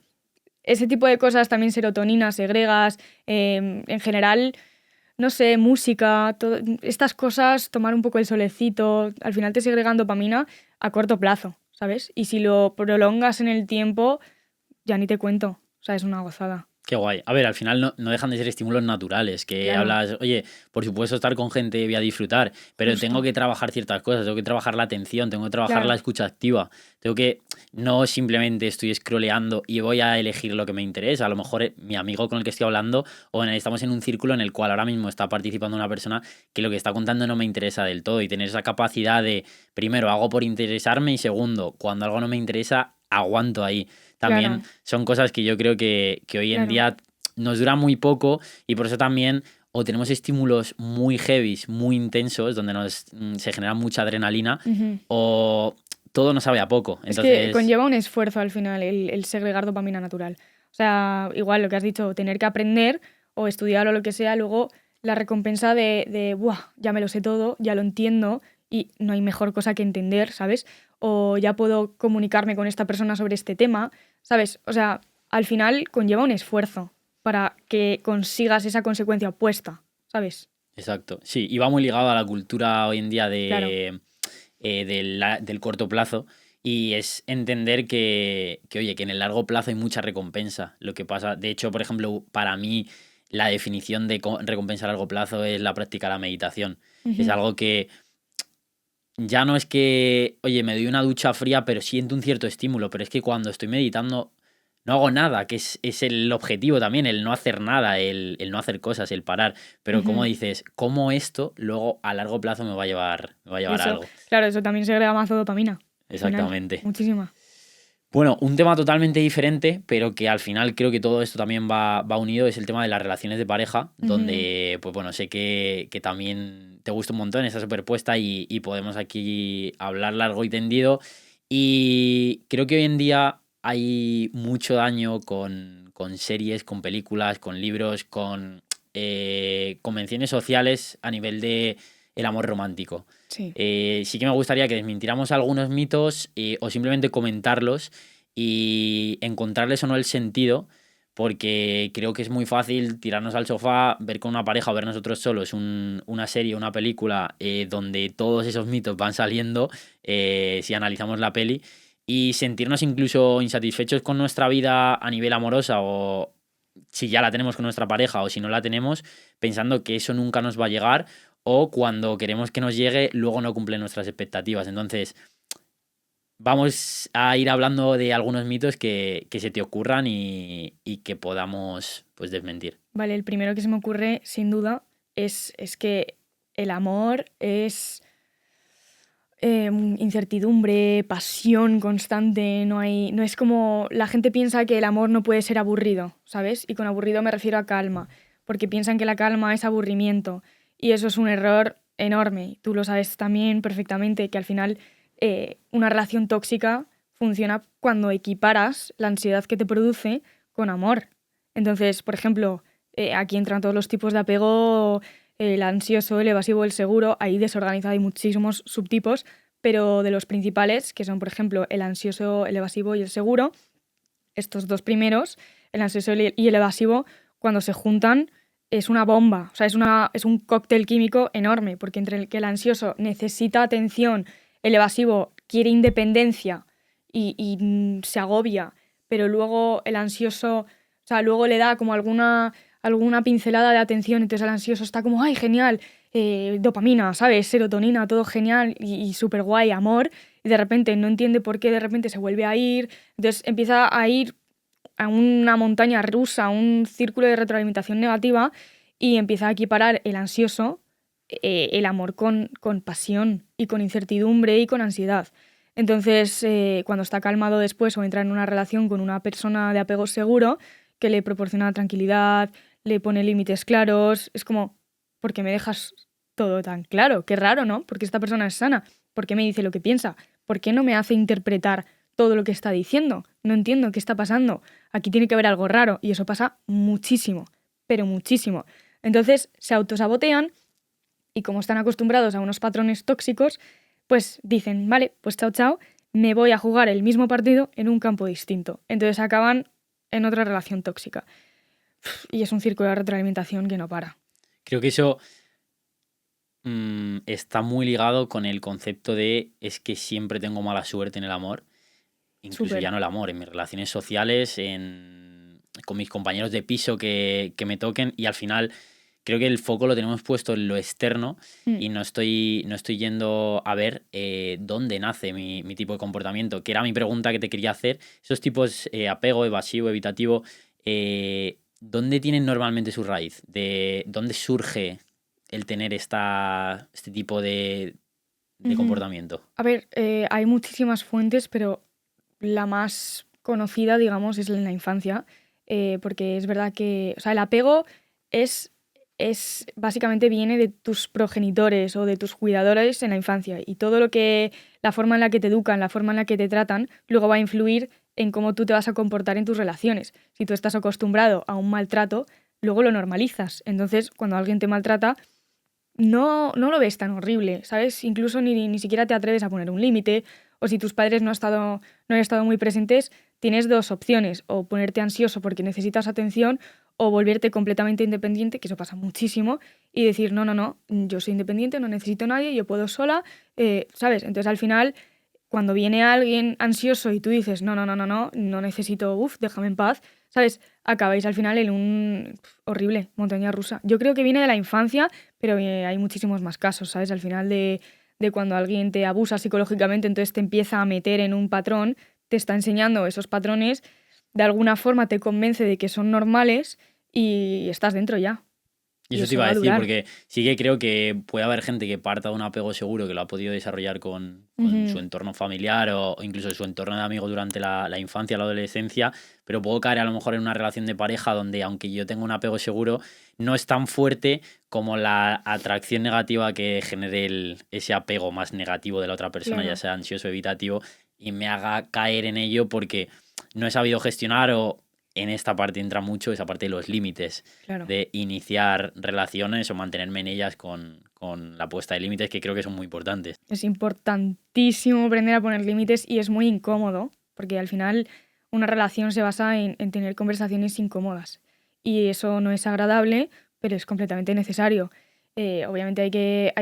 Speaker 1: ese tipo de cosas, también serotonina, segregas, en general, no sé, música, estas cosas, tomar un poco el solecito, al final te segregan dopamina a corto plazo, ¿sabes? Y si lo prolongas en el tiempo, ya ni te cuento, o sea, es una gozada.
Speaker 2: Qué guay. A ver, al final no dejan de ser estímulos naturales, que
Speaker 1: Claro,
Speaker 2: hablas, oye, por supuesto estar con gente voy a disfrutar, pero tengo
Speaker 1: justo,
Speaker 2: que trabajar ciertas cosas, tengo que trabajar la atención, tengo que trabajar la
Speaker 1: claro,
Speaker 2: escucha activa, tengo que, no simplemente estoy scrolleando y voy a elegir lo que me interesa, a lo mejor mi amigo con el que estoy hablando estamos en un círculo en el cual ahora mismo está participando una persona que lo que está contando no me interesa del todo y tener esa capacidad de, primero, hago por interesarme y segundo, cuando algo no me interesa, aguanto ahí. También
Speaker 1: claro,
Speaker 2: son cosas que yo creo que hoy en
Speaker 1: claro.
Speaker 2: día nos dura muy poco y por eso también o tenemos estímulos muy heavies, muy intensos, donde se genera mucha adrenalina,
Speaker 1: Ujú.
Speaker 2: o todo nos sabe a poco.
Speaker 1: Es que
Speaker 2: Entonces,
Speaker 1: conlleva un esfuerzo al final el segregar dopamina natural. O sea, igual lo que has dicho, tener que aprender o estudiar o lo que sea, luego la recompensa de "Buah, ya me lo sé todo, ya lo entiendo y no hay mejor cosa que entender, ¿sabes? O ya puedo comunicarme con esta persona sobre este tema, ¿sabes? O sea, al final conlleva un esfuerzo para que consigas esa consecuencia opuesta, ¿sabes?
Speaker 2: Exacto. Sí, y va muy ligado a la cultura hoy en día
Speaker 1: Claro.
Speaker 2: del corto plazo. Y es entender que, oye, que en el largo plazo hay mucha recompensa. Lo que pasa, de hecho, por ejemplo, para mí, la definición de recompensa a largo plazo es la práctica de la meditación. Es
Speaker 1: Ujú.
Speaker 2: algo que ya no es que, oye, me doy una ducha fría, pero siento un cierto estímulo. Pero es que cuando estoy meditando, no hago nada, que es el objetivo también, el no hacer nada, el no hacer cosas, el parar. Pero como
Speaker 1: Ujú.
Speaker 2: dices, cómo esto luego a largo plazo me va a llevar a
Speaker 1: Eso,
Speaker 2: algo.
Speaker 1: claro, eso también segrega mazo dopamina, al final,
Speaker 2: Exactamente.
Speaker 1: muchísima.
Speaker 2: Bueno, un tema totalmente diferente, pero que al final creo que todo esto también va unido, es el tema de las relaciones de pareja,
Speaker 1: Ujú.
Speaker 2: donde, pues bueno, sé que también te gusta un montón esta superpuesta y podemos aquí hablar largo y tendido. Y creo que hoy en día hay mucho daño con series, con películas, con libros, con convenciones sociales a nivel de el amor romántico.
Speaker 1: Sí.
Speaker 2: Sí que me gustaría que desmintiéramos algunos mitos o simplemente comentarlos y encontrarles o no el sentido, porque creo que es muy fácil tirarnos al sofá, ver con una pareja o ver nosotros solos una serie, una película donde todos esos mitos van saliendo, si analizamos la peli, y sentirnos incluso insatisfechos con nuestra vida a nivel amorosa o si ya la tenemos con nuestra pareja o si no la tenemos, pensando que eso nunca nos va a llegar o cuando queremos que nos llegue, luego no cumple nuestras expectativas. Entonces, vamos a ir hablando de algunos mitos que se te ocurran y que podamos pues desmentir.
Speaker 1: Vale, el primero que se me ocurre, sin duda, es que el amor es incertidumbre, pasión constante, no es como la gente piensa que el amor no puede ser aburrido, ¿sabes? Y con aburrido me refiero a calma, porque piensan que la calma es aburrimiento y eso es un error enorme. Tú lo sabes también perfectamente que al final una relación tóxica funciona cuando equiparas la ansiedad que te produce con amor. Entonces, por ejemplo, aquí entran todos los tipos de apego, el ansioso, el evasivo, el seguro, ahí desorganizado hay muchísimos subtipos, pero de los principales, que son por ejemplo el ansioso, el evasivo y el seguro, estos dos primeros, el ansioso y el evasivo, cuando se juntan es una bomba, o sea, es un cóctel químico enorme, porque entre el que el ansioso necesita atención, el evasivo quiere independencia y se agobia, pero luego el ansioso, o sea, luego le da como alguna pincelada de atención, entonces el ansioso está como, ay, genial, dopamina, ¿sabes? Serotonina, todo genial y súper guay, amor, y de repente no entiende por qué de repente se vuelve a ir, entonces empieza a ir a una montaña rusa, a un círculo de retroalimentación negativa y empieza a equiparar el ansioso, el amor con pasión y con incertidumbre y con ansiedad. Entonces, cuando está calmado después o entra en una relación con una persona de apego seguro que le proporciona tranquilidad, le pone límites claros, es como, ¿por qué me dejas todo tan claro? Qué raro, ¿no? Porque esta persona es sana. ¿Por qué me dice lo que piensa? ¿Por qué no me hace interpretar todo lo que está diciendo? No entiendo qué está pasando. Aquí tiene que haber algo raro y eso pasa muchísimo, pero muchísimo. Entonces se autosabotean y como están acostumbrados a unos patrones tóxicos, pues dicen, vale, pues chao, chao, me voy a jugar el mismo partido en un campo distinto. Entonces acaban en otra relación tóxica. Y es un círculo de retroalimentación que no para.
Speaker 2: Creo que eso está muy ligado con el concepto de es que siempre tengo mala suerte en el amor, incluso
Speaker 1: Súper.
Speaker 2: ya no el amor, en mis relaciones sociales, con mis compañeros de piso que me toquen y al final creo que el foco lo tenemos puesto en lo externo
Speaker 1: Mm.
Speaker 2: y no estoy yendo a ver dónde nace mi tipo de comportamiento, que era mi pregunta que te quería hacer. Esos tipos, apego, evasivo, evitativo, ¿dónde tienen normalmente su raíz? ¿De dónde surge el tener este tipo de
Speaker 1: Ujú.
Speaker 2: comportamiento?
Speaker 1: A ver, hay muchísimas fuentes, pero la más conocida, digamos, es en la infancia, porque es verdad que, o sea, el apego es, es básicamente viene de tus progenitores o de tus cuidadores en la infancia y todo lo que, la forma en la que te educan, la forma en la que te tratan, luego va a influir en cómo tú te vas a comportar en tus relaciones. Si tú estás acostumbrado a un maltrato, luego lo normalizas. Entonces, cuando alguien te maltrata, no lo ves tan horrible, ¿sabes? Incluso ni siquiera te atreves a poner un límite, o si tus padres no han estado muy presentes, tienes dos opciones, o ponerte ansioso porque necesitas atención, o volverte completamente independiente, que eso pasa muchísimo, y decir, no, yo soy independiente, no necesito a nadie, yo puedo sola, ¿sabes? Entonces al final, cuando viene alguien ansioso y tú dices, no necesito, déjame en paz, ¿sabes? Acabáis al final en un horrible montaña rusa. Yo creo que viene de la infancia, pero hay muchísimos más casos, ¿sabes? Al final de cuando alguien te abusa psicológicamente, entonces te empieza a meter en un patrón, te está enseñando esos patrones, de alguna forma te convence de que son normales y estás dentro ya.
Speaker 2: Y
Speaker 1: Y
Speaker 2: eso te
Speaker 1: eso
Speaker 2: iba
Speaker 1: va
Speaker 2: a
Speaker 1: a
Speaker 2: decir,
Speaker 1: durar.
Speaker 2: porque sí que creo que puede haber gente que parta de un apego seguro que lo ha podido desarrollar con su
Speaker 1: Ujú.
Speaker 2: entorno familiar o incluso su entorno de amigos durante la infancia, la adolescencia, pero puedo caer a lo mejor en una relación de pareja donde, aunque yo tenga un apego seguro, no es tan fuerte como la atracción negativa que genere ese apego más negativo de la otra persona, ya
Speaker 1: Claro,
Speaker 2: sea ansioso o evitativo, y me haga caer en ello porque no he sabido gestionar o en esta parte entra mucho esa parte de los límites
Speaker 1: claro.
Speaker 2: de iniciar relaciones o mantenerme en ellas con la puesta de límites, que creo que son muy importantes.
Speaker 1: Es importantísimo aprender a poner límites y es muy incómodo, porque al final una relación se basa en tener conversaciones incómodas. Y eso no es agradable, pero es completamente necesario. Obviamente hay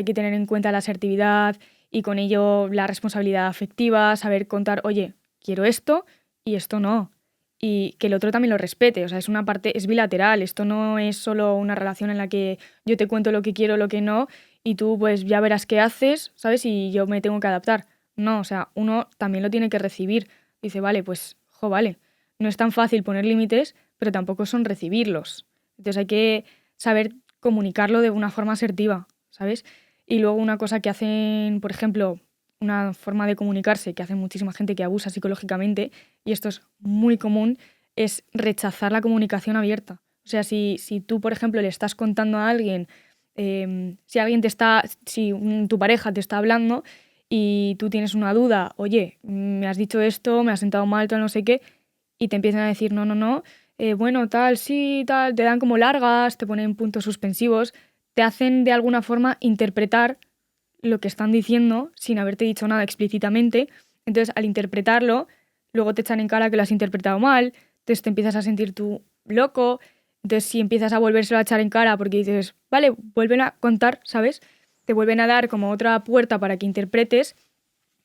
Speaker 1: que tener en cuenta la asertividad y con ello la responsabilidad afectiva, saber contar, oye, quiero esto y esto no. Y que el otro también lo respete. O sea, es una parte, es bilateral. Esto no es solo una relación en la que yo te cuento lo que quiero, lo que no, y tú pues ya verás qué haces, ¿sabes? Y yo me tengo que adaptar. No, o sea, uno también lo tiene que recibir. Dice, vale, pues, vale, no es tan fácil poner límites, pero tampoco son recibirlos. Entonces hay que saber comunicarlo de una forma asertiva, ¿sabes? Y luego una cosa que hacen, por ejemplo, una forma de comunicarse que hace muchísima gente que abusa psicológicamente, y esto es muy común, es rechazar la comunicación abierta. O sea, si tú, por ejemplo, le estás contando a alguien si tu pareja te está hablando y tú tienes una duda, oye, me has dicho esto, me has sentado mal, tal, no sé qué, y te empiezan a decir, no, bueno, tal, sí, tal, te dan como largas, te ponen puntos suspensivos, te hacen de alguna forma interpretar lo que están diciendo sin haberte dicho nada explícitamente. Entonces, al interpretarlo, luego te echan en cara que lo has interpretado mal, entonces te empiezas a sentir tú loco. Entonces, si empiezas a volvérselo a echar en cara porque dices, vale, vuelven a contar, ¿sabes? Te vuelven a dar como otra puerta para que interpretes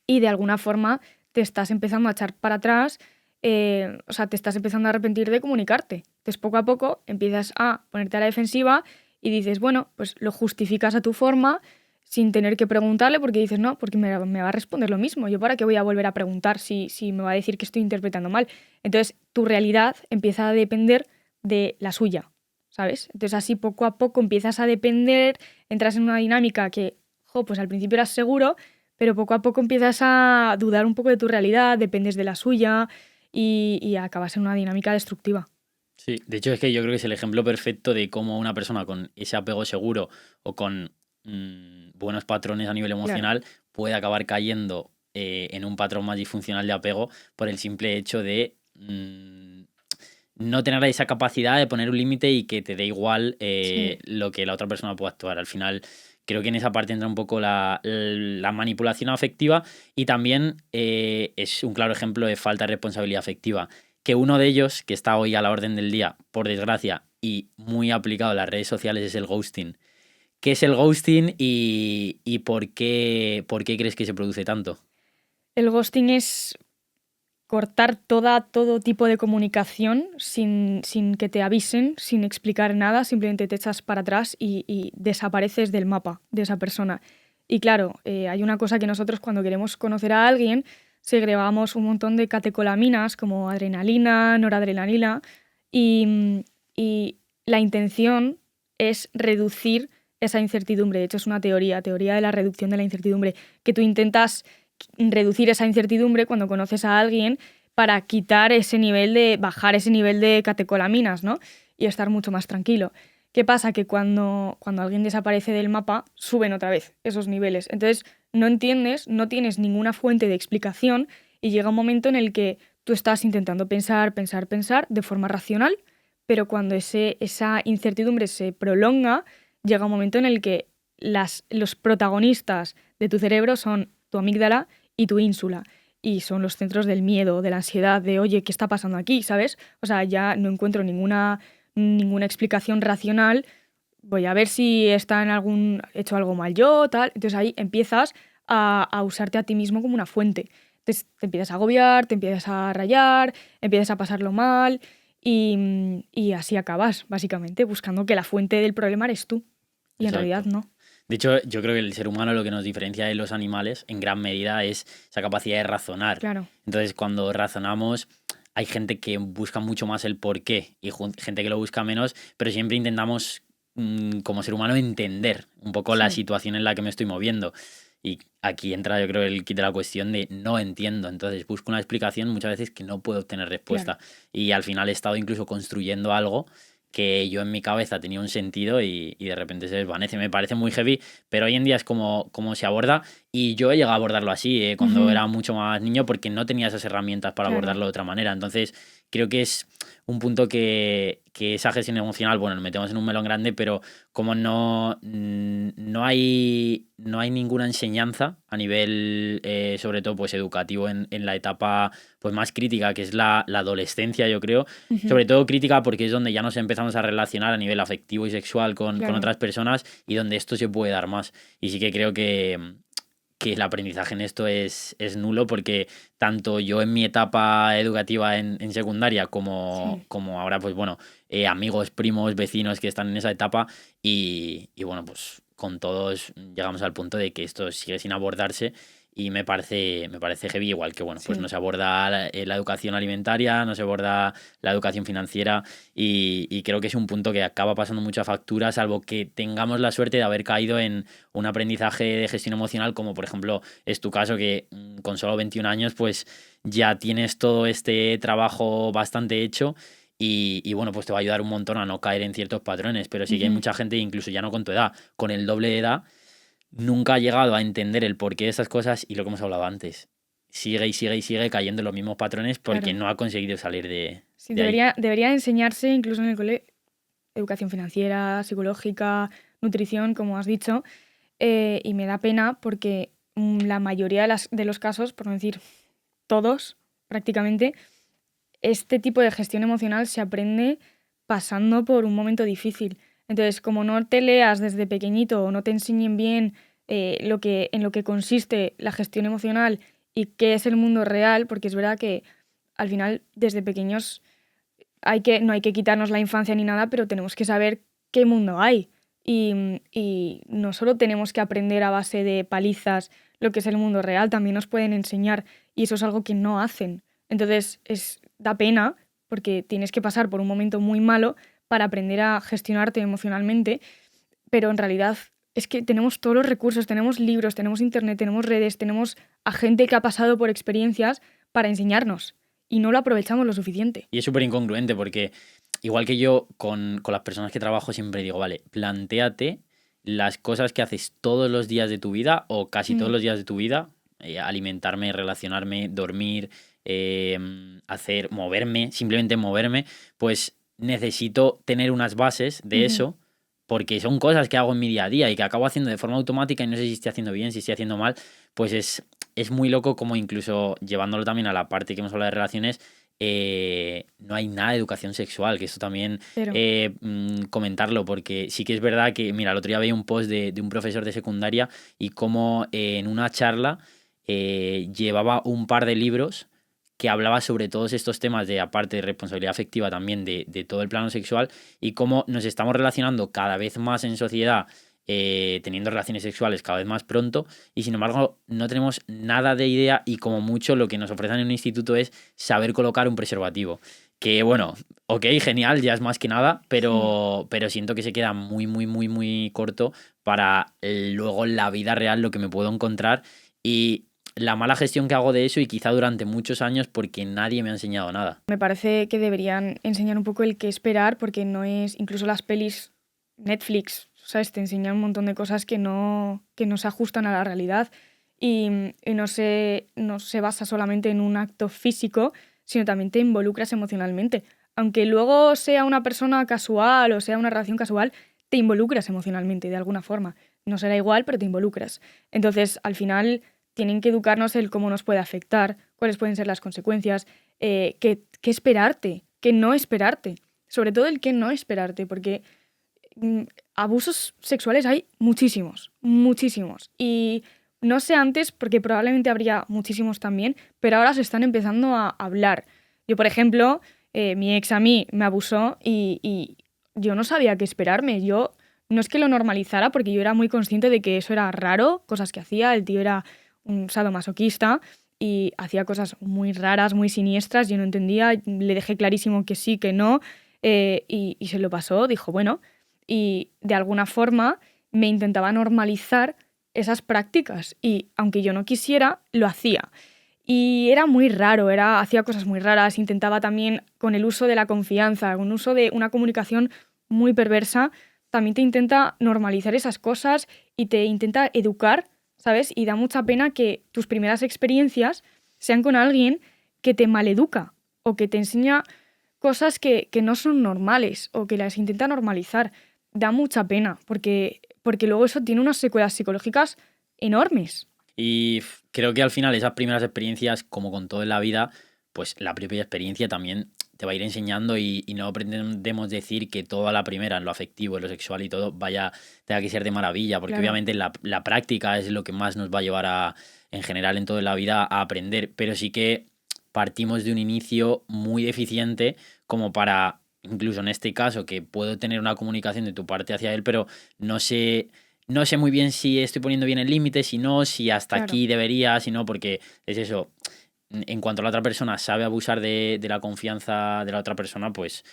Speaker 1: y de alguna forma te estás empezando a echar para atrás, o sea, te estás empezando a arrepentir de comunicarte. Entonces, poco a poco empiezas a ponerte a la defensiva y dices, bueno, pues lo justificas a tu forma sin tener que preguntarle porque dices, no, porque me va a responder lo mismo. ¿Yo para qué voy a volver a preguntar si me va a decir que estoy interpretando mal? Entonces, tu realidad empieza a depender de la suya, ¿sabes? Entonces, así poco a poco empiezas a depender, entras en una dinámica que, pues al principio eras seguro, pero poco a poco empiezas a dudar un poco de tu realidad, dependes de la suya y acabas en una dinámica destructiva.
Speaker 2: Sí, de hecho es que yo creo que es el ejemplo perfecto de cómo una persona con ese apego seguro o con buenos patrones a nivel
Speaker 1: Claro,
Speaker 2: emocional puede acabar cayendo en un patrón más disfuncional de apego por el simple hecho de no tener esa capacidad de poner un límite y que te dé igual
Speaker 1: sí.
Speaker 2: lo que la otra persona pueda actuar. Al final, creo que en esa parte entra un poco la manipulación afectiva y también es un claro ejemplo de falta de responsabilidad afectiva. Que uno de ellos, que está hoy a la orden del día, por desgracia, y muy aplicado a las redes sociales, es el ghosting. ¿Qué es el ghosting y por qué crees que se produce tanto?
Speaker 1: El ghosting es cortar todo tipo de comunicación sin que te avisen, sin explicar nada, simplemente te echas para atrás y desapareces del mapa de esa persona. Y claro, hay una cosa que nosotros cuando queremos conocer a alguien segregamos un montón de catecolaminas como adrenalina, noradrenalina y la intención es reducir esa incertidumbre. De hecho, es una teoría de la reducción de la incertidumbre, que tú intentas reducir esa incertidumbre cuando conoces a alguien para quitar ese nivel bajar ese nivel de catecolaminas, ¿no? Y estar mucho más tranquilo. ¿Qué pasa? Que cuando alguien desaparece del mapa, suben otra vez esos niveles. Entonces, no entiendes, no tienes ninguna fuente de explicación y llega un momento en el que tú estás intentando pensar de forma racional, pero cuando esa incertidumbre se prolonga, llega un momento en el que los protagonistas de tu cerebro son tu amígdala y tu ínsula. Y son los centros del miedo, de la ansiedad, de, oye, ¿qué está pasando aquí? ¿Sabes? O sea, ya no encuentro ninguna explicación racional. Voy a ver si está hecho algo mal yo, tal. Entonces ahí empiezas a usarte a ti mismo como una fuente. Entonces te empiezas a agobiar, te empiezas a rayar, empiezas a pasarlo mal y así acabas, básicamente, buscando que la fuente del problema eres tú. Y en realidad
Speaker 2: Exacto.
Speaker 1: no.
Speaker 2: De hecho, yo creo que el ser humano lo que nos diferencia de los animales en gran medida es esa capacidad de razonar.
Speaker 1: Claro.
Speaker 2: Entonces, cuando razonamos, hay gente que busca mucho más el porqué y gente que lo busca menos, pero siempre intentamos, como ser humano, entender un poco la
Speaker 1: Sí,
Speaker 2: situación en la que me estoy moviendo. Y aquí entra, yo creo, el kit de la cuestión de no entiendo. Entonces, busco una explicación muchas veces que no puedo obtener
Speaker 1: claro.
Speaker 2: respuesta. Y al final he estado incluso construyendo algo que yo en mi cabeza tenía un sentido y de repente se desvanece. Me parece muy heavy, pero hoy en día es como se aborda y yo he llegado a abordarlo así cuando
Speaker 1: Ujú,
Speaker 2: era mucho más niño porque no tenía esas herramientas para
Speaker 1: claro.
Speaker 2: abordarlo de otra manera. Entonces creo que es un punto que esa gestión emocional, bueno, nos metemos en un melón grande, pero como no hay ninguna enseñanza a nivel, sobre todo, pues educativo en la etapa pues más crítica, que es la adolescencia, yo creo,
Speaker 1: Ujú,
Speaker 2: sobre todo crítica porque es donde ya nos empezamos a relacionar a nivel afectivo y sexual con
Speaker 1: claro.
Speaker 2: otras personas y donde esto se puede dar más. Y sí que creo que el aprendizaje en esto es nulo porque tanto yo en mi etapa educativa en secundaria como,
Speaker 1: Sí.
Speaker 2: como ahora, pues bueno, amigos, primos, vecinos que están en esa etapa y bueno, pues con todos llegamos al punto de que esto sigue sin abordarse y me parece heavy, igual que, bueno, pues no
Speaker 1: Sí.
Speaker 2: se aborda la educación alimentaria, no se aborda la educación financiera y creo que es un punto que acaba pasando mucha factura, salvo que tengamos la suerte de haber caído en un aprendizaje de gestión emocional, como por ejemplo es tu caso, que con solo 21 años pues ya tienes todo este trabajo bastante hecho. Y bueno, pues te va a ayudar un montón a no caer en ciertos patrones, pero sí que hay
Speaker 1: Ujú,
Speaker 2: mucha gente, incluso ya no con tu edad, con el doble de edad, nunca ha llegado a entender el porqué de esas cosas y lo que hemos hablado antes. Sigue y sigue y sigue cayendo en los mismos patrones porque
Speaker 1: claro.
Speaker 2: no ha conseguido salir de,
Speaker 1: Sí,
Speaker 2: de ahí.
Speaker 1: debería enseñarse incluso en el cole educación financiera, psicológica, nutrición, como has dicho, y me da pena porque la mayoría de los casos, por no decir todos prácticamente, este tipo de gestión emocional se aprende pasando por un momento difícil. Entonces, como no te leas desde pequeñito o no te enseñen bien en lo que consiste la gestión emocional y qué es el mundo real, porque es verdad que al final desde pequeños no hay que quitarnos la infancia ni nada, pero tenemos que saber qué mundo hay. Y no solo tenemos que aprender a base de palizas lo que es el mundo real, también nos pueden enseñar y eso es algo que no hacen. Entonces da pena porque tienes que pasar por un momento muy malo para aprender a gestionarte emocionalmente, pero en realidad es que tenemos todos los recursos, tenemos libros, tenemos internet, tenemos redes, tenemos a gente que ha pasado por experiencias para enseñarnos y no lo aprovechamos lo suficiente.
Speaker 2: Y es súper incongruente porque, igual que yo, con las personas que trabajo siempre digo, vale, plantéate las cosas que haces todos los días de tu vida o casi todos
Speaker 1: Mm,
Speaker 2: los días de tu vida, alimentarme, relacionarme, dormir, moverme, simplemente moverme, pues necesito tener unas bases de
Speaker 1: ujú.
Speaker 2: eso porque son cosas que hago en mi día a día y que acabo haciendo de forma automática y no sé si estoy haciendo bien, si estoy haciendo mal, pues es muy loco como incluso llevándolo también a la parte que hemos hablado de relaciones, no hay nada de educación sexual, que esto también
Speaker 1: Pero,
Speaker 2: comentarlo, porque sí que es verdad que, mira, el otro día veía un post de un profesor de secundaria y cómo en una charla llevaba un par de libros que hablaba sobre todos estos temas de, aparte de responsabilidad afectiva, también de todo el plano sexual y cómo nos estamos relacionando cada vez más en sociedad, teniendo relaciones sexuales cada vez más pronto y sin embargo no tenemos nada de idea y como mucho lo que nos ofrecen en un instituto es saber colocar un preservativo. Que bueno, ok, genial, ya es más que nada,
Speaker 1: sí.
Speaker 2: pero siento que se queda muy, muy, muy, muy corto para luego la vida real lo que me puedo encontrar y la mala gestión que hago de eso y quizá durante muchos años porque nadie me ha enseñado nada.
Speaker 1: Me parece que deberían enseñar un poco el qué esperar, porque no es, incluso las pelis Netflix, ¿sabes? Te enseñan un montón de cosas que no se ajustan a la realidad y no se basa solamente en un acto físico, sino también te involucras emocionalmente. Aunque luego sea una persona casual o sea una relación casual, te involucras emocionalmente de alguna forma. no será igual, pero te involucras. Entonces, al final, tienen que educarnos el cómo nos puede afectar, cuáles pueden ser las consecuencias, qué esperarte, qué no esperarte. Sobre todo el qué no esperarte, porque abusos sexuales hay muchísimos, muchísimos. Y no sé antes, porque probablemente habría muchísimos también, pero ahora se están empezando a hablar. Yo, por ejemplo, mi ex a mí me abusó y yo no sabía qué esperarme. Yo no es que lo normalizara, porque yo era muy consciente de que eso era raro, cosas que hacía. El tío era un sadomasoquista y hacía cosas muy raras, muy siniestras. Yo no entendía, le dejé clarísimo que sí, que no, y se lo pasó, dijo, bueno, y de alguna forma me intentaba normalizar esas prácticas y aunque yo no quisiera, lo hacía. Y era muy raro, hacía cosas muy raras, intentaba también con el uso de la confianza, con el uso de una comunicación muy perversa, también te intenta normalizar esas cosas y te intenta educar, ¿sabes? Y da mucha pena que tus primeras experiencias sean con alguien que te maleduca o que te enseña cosas que no son normales o que las intenta normalizar. Da mucha pena porque luego eso tiene unas secuelas psicológicas enormes.
Speaker 2: Y creo que al final esas primeras experiencias, como con todo en la vida, pues la propia experiencia también te va a ir enseñando y no pretendemos decir que todo a la primera, en lo afectivo, en lo sexual y todo, tenga que ser de maravilla, porque
Speaker 1: Claro.
Speaker 2: obviamente la práctica es lo que más nos va a llevar en general en toda la vida a aprender, pero sí que partimos de un inicio muy deficiente como para, incluso en este caso, que puedo tener una comunicación de tu parte hacia él, pero no sé muy bien si estoy poniendo bien el límite, si no, si hasta
Speaker 1: Claro.
Speaker 2: aquí debería, si no, porque es eso. En cuanto la otra persona sabe abusar de la confianza de la otra persona, pues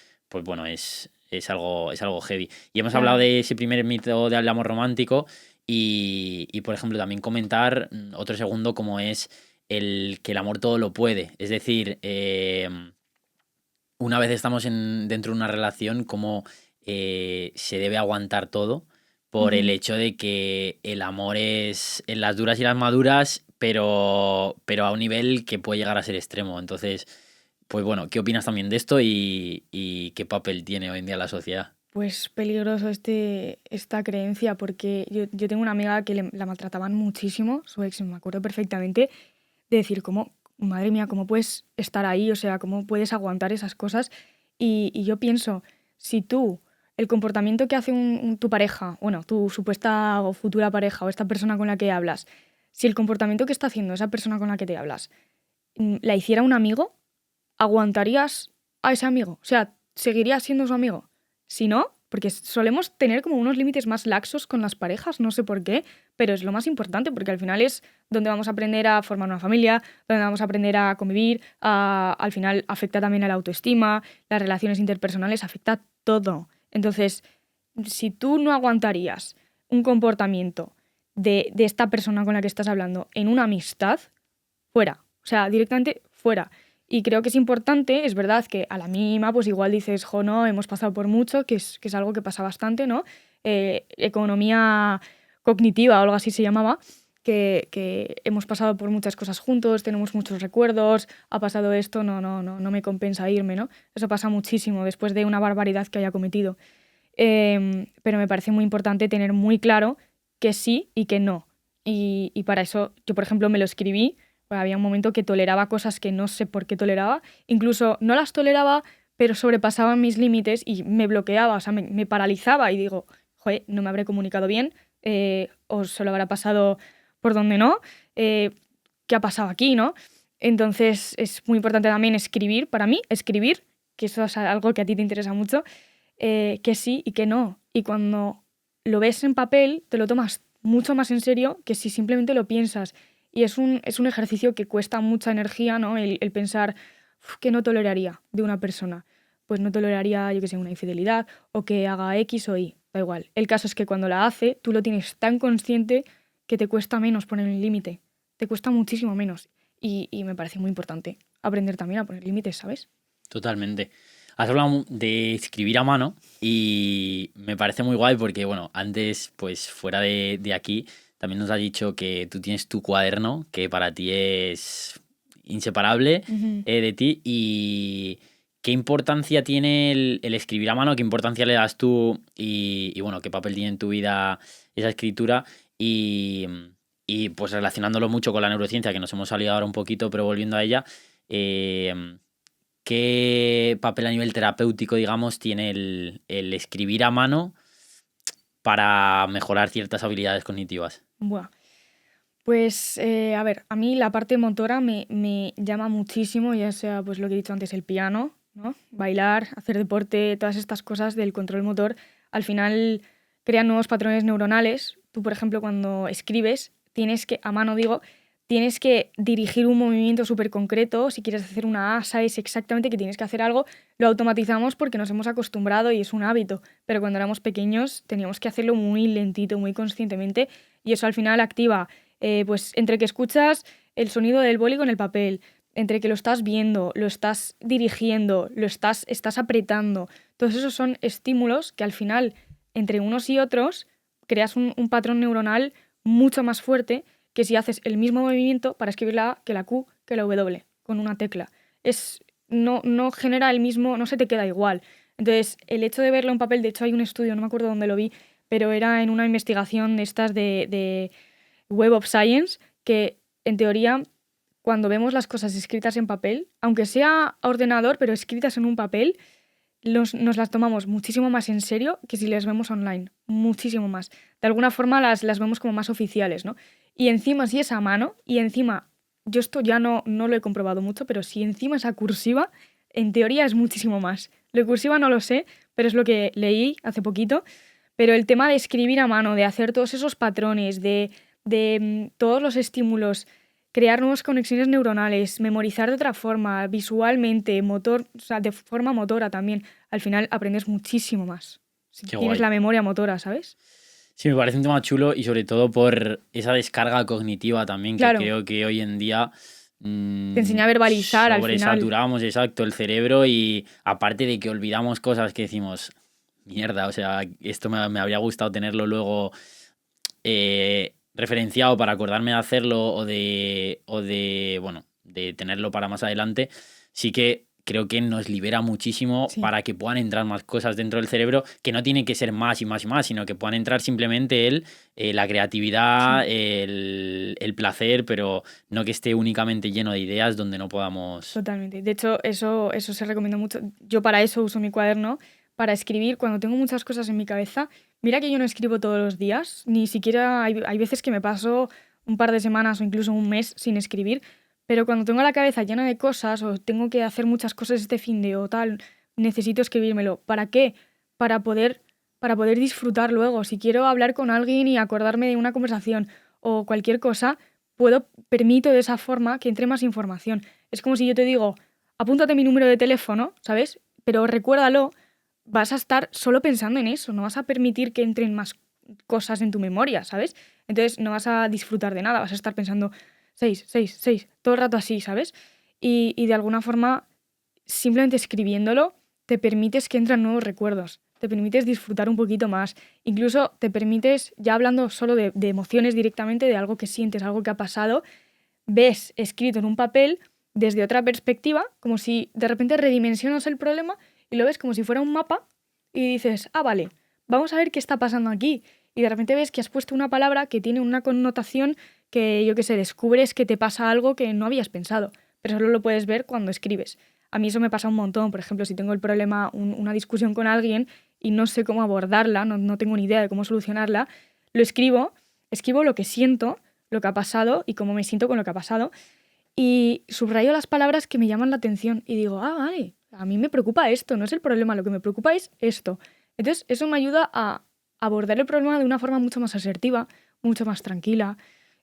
Speaker 2: bueno, es algo heavy. Y hemos hablado
Speaker 1: Claro.
Speaker 2: de ese primer mito del amor romántico y, por ejemplo, también comentar otro segundo como es el que el amor todo lo puede. Es decir, una vez estamos dentro de una relación, como se debe aguantar todo por el hecho de que el amor es en las duras y las maduras, pero a un nivel que puede llegar a ser extremo. Entonces, pues bueno, ¿qué opinas también de esto y qué papel tiene hoy en día la sociedad?
Speaker 1: Pues peligroso esta creencia, porque yo tengo una amiga que la maltrataban muchísimo, su ex, me acuerdo perfectamente, de decir, cómo, madre mía, ¿cómo puedes estar ahí? O sea, ¿cómo puedes aguantar esas cosas? Y yo pienso, si tú, el comportamiento que hace tu pareja, bueno, tu supuesta o futura pareja o esta persona con la que hablas, si el comportamiento que está haciendo esa persona con la que te hablas la hiciera un amigo, ¿aguantarías a ese amigo? O sea, ¿seguirías siendo su amigo? Si no, porque solemos tener como unos límites más laxos con las parejas, no sé por qué, pero es lo más importante porque al final es donde vamos a aprender a formar una familia, donde vamos a aprender a convivir, al final afecta también a la autoestima, las relaciones interpersonales, afecta todo. Entonces, si tú no aguantarías un comportamiento de esta persona con la que estás hablando en una amistad, fuera. O sea, directamente fuera. Y creo que es importante, es verdad que a la mínima, pues igual dices, jo, no, hemos pasado por mucho, que es algo que pasa bastante, ¿no? Economía cognitiva o algo así se llamaba, que hemos pasado por muchas cosas juntos, tenemos muchos recuerdos, ha pasado esto, no me compensa irme, ¿no? Eso pasa muchísimo después de una barbaridad que haya cometido. Pero me parece muy importante tener muy claro que sí y que no. Y para eso yo, por ejemplo, me lo escribí. Pues había un momento que toleraba cosas que no sé por qué toleraba. Incluso no las toleraba, pero sobrepasaban mis límites y me bloqueaba, o sea, me paralizaba. Y digo, joder, no me habré comunicado bien, o solo habrá pasado por donde no. ¿Qué ha pasado aquí, no? Entonces es muy importante también escribir, para mí, escribir, que eso es algo que a ti te interesa mucho, que sí y que no. Y cuando lo ves en papel, te lo tomas mucho más en serio que si simplemente lo piensas. Y es un ejercicio que cuesta mucha energía, ¿no? El pensar, ¿qué no toleraría de una persona? Pues no toleraría, yo que sé, una infidelidad o que haga X o Y, da igual. El caso es que cuando la hace, tú lo tienes tan consciente que te cuesta menos poner un límite. Te cuesta muchísimo menos. Y me parece muy importante aprender también a poner límites, ¿sabes?
Speaker 2: Totalmente. Has hablado de escribir a mano y me parece muy guay porque, bueno, antes, pues fuera de aquí, también nos has dicho que tú tienes tu cuaderno, que para ti es inseparable
Speaker 1: Ujú.
Speaker 2: de ti y ¿qué importancia tiene el escribir a mano? ¿Qué importancia le das tú? Y bueno, ¿qué papel tiene en tu vida esa escritura? Y, y pues relacionándolo mucho con la neurociencia, que nos hemos salido ahora un poquito, pero volviendo a ella, eh, ¿qué papel a nivel terapéutico, digamos, tiene el escribir a mano para mejorar ciertas habilidades cognitivas?
Speaker 1: Buah. Pues, a ver, a mí la parte motora me llama muchísimo, ya sea pues lo que he dicho antes, el piano, ¿no? Bailar, hacer deporte, todas estas cosas del control motor, al final crean nuevos patrones neuronales. Tú, por ejemplo, cuando escribes, tienes que, a mano digo, tienes que dirigir un movimiento súper concreto. Si quieres hacer una A, sabes exactamente que tienes que hacer algo. Lo automatizamos porque nos hemos acostumbrado y es un hábito. Pero cuando éramos pequeños teníamos que hacerlo muy lentito, muy conscientemente. Y eso al final activa, pues entre que escuchas el sonido del boli con el papel, entre que lo estás viendo, lo estás dirigiendo, estás apretando. Todos esos son estímulos que al final, entre unos y otros, creas un patrón neuronal mucho más fuerte que si haces el mismo movimiento para escribir la A que la Q que la W con una tecla. No genera el mismo, no se te queda igual. Entonces, el hecho de verlo en papel, de hecho hay un estudio, no me acuerdo dónde lo vi, pero era en una investigación de estas de Web of Science, que en teoría, cuando vemos las cosas escritas en papel, aunque sea a ordenador, pero escritas en un papel, nos las tomamos muchísimo más en serio que si las vemos online, muchísimo más. De alguna forma las vemos como más oficiales, ¿no? Y encima si es a mano, y encima, yo esto ya no lo he comprobado mucho, pero si encima es a cursiva, en teoría es muchísimo más. Lo de cursiva no lo sé, pero es lo que leí hace poquito. Pero el tema de escribir a mano, de hacer todos esos patrones, de todos los estímulos, crear nuevas conexiones neuronales, memorizar de otra forma, visualmente, motor, o sea, de forma motora también, al final aprendes muchísimo más. Si
Speaker 2: Qué
Speaker 1: tienes
Speaker 2: guay.
Speaker 1: la memoria motora, ¿sabes?
Speaker 2: Sí, me parece un tema chulo y sobre todo por esa descarga cognitiva también, que
Speaker 1: Claro,
Speaker 2: creo que hoy en día
Speaker 1: te enseña a verbalizar al final.
Speaker 2: sobresaturamos, exacto, el cerebro y aparte de que olvidamos cosas que decimos, mierda, o sea, esto me habría gustado tenerlo luego referenciado para acordarme de hacerlo bueno, de tenerlo para más adelante, sí que creo que nos libera muchísimo
Speaker 1: Sí,
Speaker 2: para que puedan entrar más cosas dentro del cerebro, que no tiene que ser más y más y más, sino que puedan entrar simplemente la creatividad,
Speaker 1: sí,
Speaker 2: el placer, pero no que esté únicamente lleno de ideas donde no podamos...
Speaker 1: totalmente. De hecho, eso se recomienda mucho. Yo para eso uso mi cuaderno, para escribir cuando tengo muchas cosas en mi cabeza. Mira que yo no escribo todos los días, ni siquiera hay veces que me paso un par de semanas o incluso un mes sin escribir, pero cuando tengo la cabeza llena de cosas o tengo que hacer muchas cosas este fin de o tal, necesito escribírmelo. ¿Para qué? Para poder, para poder disfrutar luego. Si quiero hablar con alguien y acordarme de una conversación o cualquier cosa, permito de esa forma que entre más información. Es como si yo te digo, apúntate mi número de teléfono, ¿sabes? Pero recuérdalo, vas a estar solo pensando en eso, no vas a permitir que entren más cosas en tu memoria, ¿sabes? Entonces no vas a disfrutar de nada, vas a estar pensando 6, 6, 6, todo el rato así, ¿sabes? Y de alguna forma, simplemente escribiéndolo, te permites que entren nuevos recuerdos, te permites disfrutar un poquito más, incluso te permites, ya hablando solo de emociones directamente, de algo que sientes, algo que ha pasado, ves escrito en un papel desde otra perspectiva, como si de repente redimensionas el problema y lo ves como si fuera un mapa y dices, ah, vale, vamos a ver qué está pasando aquí. Y de repente ves que has puesto una palabra que tiene una connotación que, yo qué sé, descubres que te pasa algo que no habías pensado, pero solo lo puedes ver cuando escribes. A mí eso me pasa un montón, por ejemplo, si tengo el problema, una discusión con alguien y no sé cómo abordarla, no tengo ni idea de cómo solucionarla, lo escribo lo que siento, lo que ha pasado y cómo me siento con lo que ha pasado. Y subrayo las palabras que me llaman la atención y digo, ah, vale, a mí me preocupa esto, no es el problema, lo que me preocupa es esto. Entonces, eso me ayuda a abordar el problema de una forma mucho más asertiva, mucho más tranquila,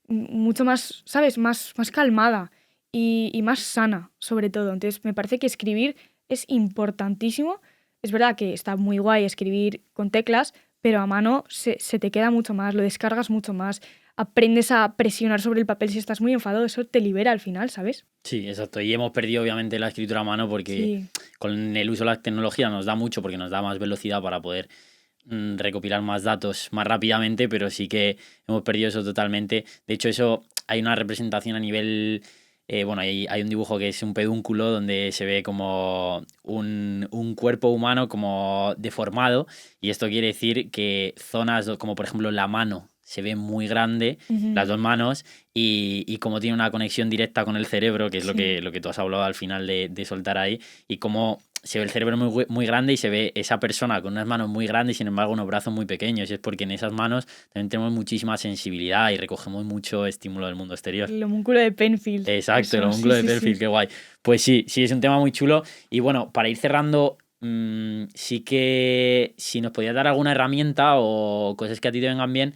Speaker 1: mucho más, ¿sabes?, más calmada y más sana, sobre todo. Entonces, me parece que escribir es importantísimo. Es verdad que está muy guay escribir con teclas, pero a mano se te queda mucho más, lo descargas mucho más, aprendes a presionar sobre el papel si estás muy enfadado, eso te libera al final, ¿sabes?
Speaker 2: Sí, exacto. Y hemos perdido obviamente la escritura a mano porque
Speaker 1: Sí,
Speaker 2: con el uso de la tecnología nos da mucho porque nos da más velocidad para poder recopilar más datos más rápidamente, pero sí que hemos perdido eso totalmente. De hecho, eso hay una representación a nivel bueno, hay un dibujo que es un pedúnculo donde se ve como un cuerpo humano como deformado, y esto quiere decir que zonas como por ejemplo la mano se ve muy grande, las dos manos, y como tiene una conexión directa con el cerebro, que es
Speaker 1: Sí.
Speaker 2: lo que tú has hablado al final de soltar ahí, y como se ve el cerebro muy grande y se ve esa persona con unas manos muy grandes y sin embargo unos brazos muy pequeños. Y es porque en esas manos también tenemos muchísima sensibilidad y recogemos mucho estímulo del mundo exterior.
Speaker 1: El homúnculo de Penfield.
Speaker 2: Exacto, el
Speaker 1: Eso, sí,
Speaker 2: homúnculo de
Speaker 1: sí,
Speaker 2: perfil,
Speaker 1: sí.
Speaker 2: qué guay. Pues sí, sí, es un tema muy chulo. Y bueno, para ir cerrando, sí que si nos podías dar alguna herramienta o cosas que a ti te vengan bien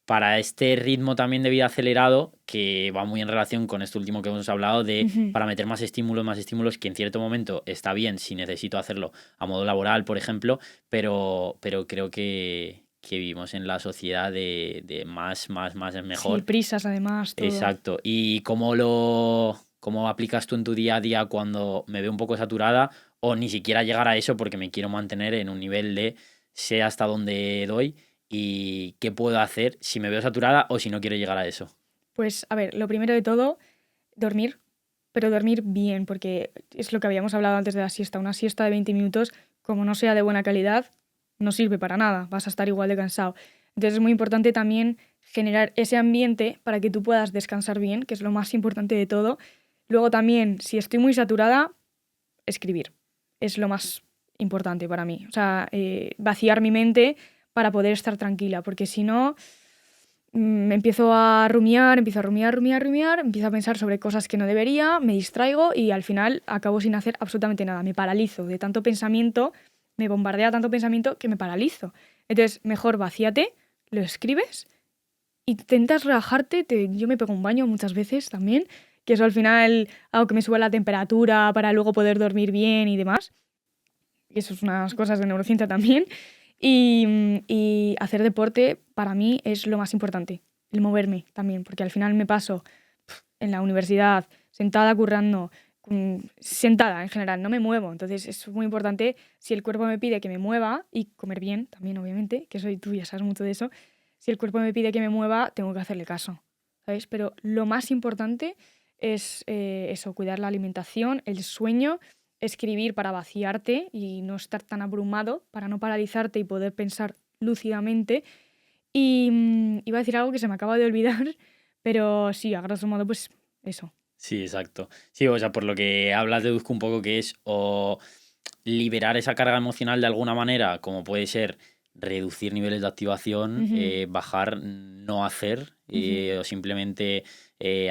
Speaker 2: para este ritmo también de vida acelerado, que va muy en relación con esto último que hemos hablado, de
Speaker 1: Ujú.
Speaker 2: para meter más estímulos, que en cierto momento está bien si necesito hacerlo a modo laboral, por ejemplo, pero creo que vivimos en la sociedad de más es
Speaker 1: Sí,
Speaker 2: mejor.
Speaker 1: prisas además, todo.
Speaker 2: Exacto. ¿Y cómo aplicas tú en tu día a día cuando me veo un poco saturada o ni siquiera llegar a eso porque me quiero mantener en un nivel de sé hasta dónde doy y qué puedo hacer si me veo saturada o si no quiero llegar a eso?
Speaker 1: Pues, a ver, lo primero de todo, dormir, pero dormir bien, porque es lo que habíamos hablado antes de la siesta. Una siesta de 20 minutos, como no sea de buena calidad, no sirve para nada, vas a estar igual de cansado. Entonces es muy importante también generar ese ambiente para que tú puedas descansar bien, que es lo más importante de todo. Luego también, si estoy muy saturada, escribir. Es lo más importante para mí. O sea, vaciar mi mente para poder estar tranquila, porque si no empiezo a rumiar, empiezo a pensar sobre cosas que no debería, me distraigo y al final acabo sin hacer absolutamente nada. Me paralizo de tanto pensamiento, me bombardea tanto pensamiento que me paralizo. Entonces, mejor vacíate, lo escribes, intentas relajarte. Yo me pego un baño muchas veces también, que eso al final hago que me suba la temperatura para luego poder dormir bien y demás. Y eso es unas cosas de neurociencia también. Y hacer deporte para mí es lo más importante, el moverme también, porque al final me paso en la universidad sentada currando, sentada en general, no me muevo. Entonces es muy importante si el cuerpo me pide que me mueva y comer bien también, obviamente, que soy tú, ya sabes mucho de eso. Si el cuerpo me pide que me mueva, tengo que hacerle caso, ¿sabes? Pero lo más importante es eso, cuidar la alimentación, el sueño, escribir para vaciarte y no estar tan abrumado, para no paralizarte y poder pensar lúcidamente. Y iba a decir algo que se me acaba de olvidar, pero sí, a grosso modo, pues eso.
Speaker 2: Sí, exacto. Sí, o sea, por lo que hablas, deduzco un poco que es o liberar esa carga emocional de alguna manera, como puede ser reducir niveles de activación,
Speaker 1: Ujú,
Speaker 2: bajar, no hacer,
Speaker 1: ujú.
Speaker 2: o simplemente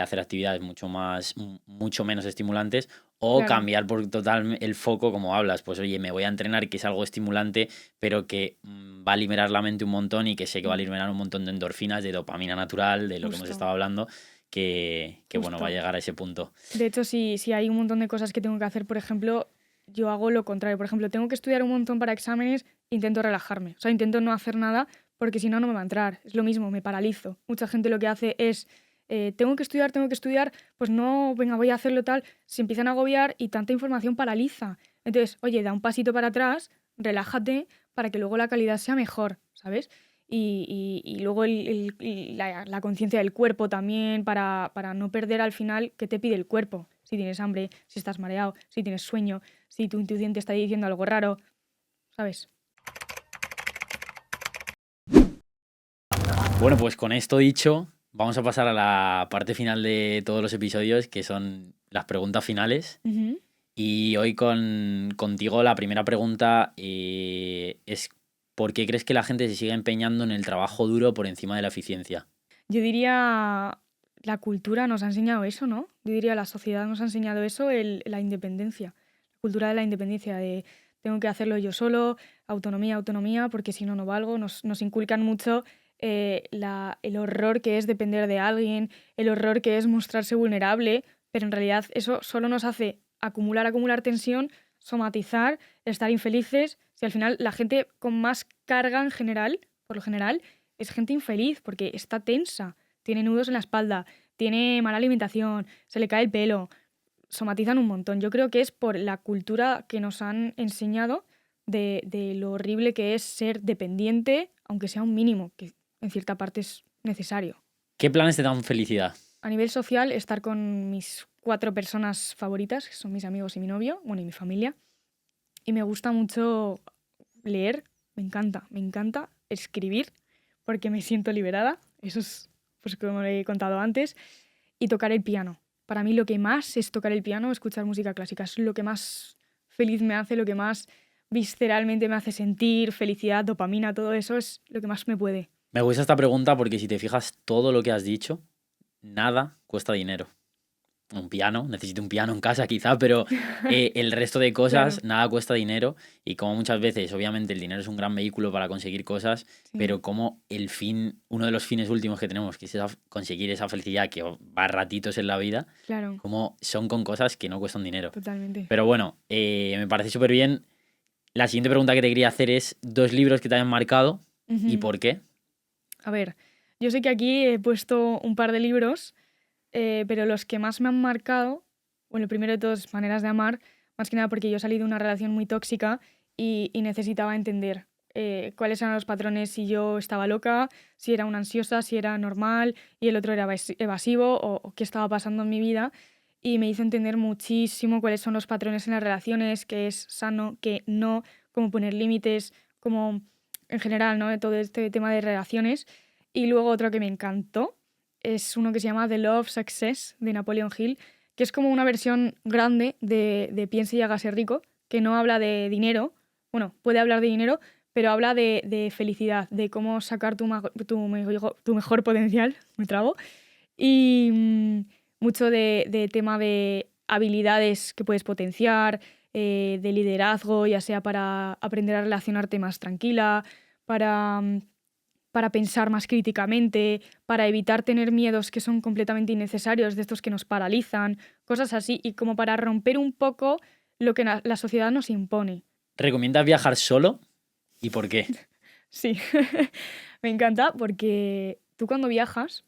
Speaker 2: hacer actividades mucho menos estimulantes, o
Speaker 1: Claro,
Speaker 2: cambiar por total el foco, como hablas, pues oye, me voy a entrenar, que es algo estimulante, pero que va a liberar la mente un montón y que sé que va a
Speaker 1: mm,
Speaker 2: liberar un montón de endorfinas, de dopamina natural, de lo que hemos
Speaker 1: justo,
Speaker 2: estado hablando, que bueno, va a
Speaker 1: justo.
Speaker 2: llegar a ese punto.
Speaker 1: De hecho, si hay un montón de cosas que tengo que hacer, por ejemplo, yo hago lo contrario. Por ejemplo, tengo que estudiar un montón para exámenes, intento relajarme. O sea, intento no hacer nada porque si no, no me va a entrar. Es lo mismo, me paralizo. Mucha gente lo que hace es, tengo que estudiar, pues no, venga, voy a hacerlo tal. Se empiezan a agobiar y tanta información paraliza. Entonces, oye, da un pasito para atrás, relájate para que luego la calidad sea mejor, ¿sabes? Y luego la conciencia del cuerpo también para no perder al final qué te pide el cuerpo. Si tienes hambre, si estás mareado, si tienes sueño, si tu intuición te está diciendo algo raro, ¿sabes?
Speaker 2: Bueno, pues con esto dicho, vamos a pasar a la parte final de todos los episodios, que son las preguntas finales.
Speaker 1: Ujú.
Speaker 2: Y hoy contigo la primera pregunta es ¿por qué crees que la gente se sigue empeñando en el trabajo duro por encima de la eficiencia?
Speaker 1: Yo diría, la cultura nos ha enseñado eso, ¿no? Yo diría, la sociedad nos ha enseñado eso, la independencia, la cultura de la independencia, de tengo que hacerlo yo solo, autonomía, autonomía, porque si no, no valgo. Nos inculcan mucho el horror que es depender de alguien, el horror que es mostrarse vulnerable, pero en realidad eso solo nos hace acumular, acumular tensión, somatizar, estar infelices. Si al final la gente con más carga en general, por lo general, es gente infeliz porque está tensa, tiene nudos en la espalda, tiene mala alimentación, se le cae el pelo, somatizan un montón. Yo creo que es por la cultura que nos han enseñado de lo horrible que es ser dependiente, aunque sea un mínimo, que en cierta parte es necesario.
Speaker 2: ¿Qué planes te dan felicidad?
Speaker 1: A nivel social, estar con mis 4 personas favoritas, que son mis amigos y mi novio, bueno, y mi familia. Y me gusta mucho leer, me encanta escribir, porque me siento liberada. Eso es, pues como le he contado antes. Y tocar el piano. Para mí lo que más es tocar el piano, escuchar música clásica. Es lo que más feliz me hace, lo que más visceralmente me hace sentir, felicidad, dopamina, todo eso es lo que más me puede.
Speaker 2: Me gusta esta pregunta porque si te fijas, todo lo que has dicho, nada cuesta dinero. Un piano, necesito un piano en casa quizá, pero el resto de cosas,
Speaker 1: Claro.
Speaker 2: nada cuesta dinero. Y como muchas veces, obviamente el dinero es un gran vehículo para conseguir cosas,
Speaker 1: Sí,
Speaker 2: pero como el fin, uno de los fines últimos que tenemos, que es conseguir esa felicidad que va a ratitos en la vida,
Speaker 1: claro,
Speaker 2: como son con cosas que no cuestan dinero.
Speaker 1: totalmente.
Speaker 2: Pero bueno, me parece súper bien. La siguiente pregunta que te quería hacer es 2 libros que te hayan marcado y
Speaker 1: Ujú.
Speaker 2: por qué.
Speaker 1: A ver, yo sé que aquí he puesto un par de libros, pero los que más me han marcado, bueno, el primero de todos, Maneras de amar, más que nada porque yo salí de una relación muy tóxica y necesitaba entender cuáles eran los patrones, si yo estaba loca, si era una ansiosa, si era normal y el otro era evasivo o qué estaba pasando en mi vida. Y me hizo entender muchísimo cuáles son los patrones en las relaciones, qué es sano, qué no, cómo poner límites, cómo en general, ¿no? De todo este tema de relaciones. Y luego otro que me encantó es uno que se llama The Law of Success de Napoleon Hill, que es como una versión grande de Piense y hágase rico, que no habla de dinero, bueno, puede hablar de dinero, pero habla de felicidad, de cómo sacar tu mejor potencial, me trabo, y mucho de tema de habilidades que puedes potenciar, de liderazgo, ya sea para aprender a relacionarte más tranquila, para, para pensar más críticamente, para evitar tener miedos que son completamente innecesarios, de estos que nos paralizan, cosas así, y como para romper un poco lo que la sociedad nos impone.
Speaker 2: ¿Recomiendas viajar solo y por qué?
Speaker 1: Sí, me encanta porque tú cuando viajas,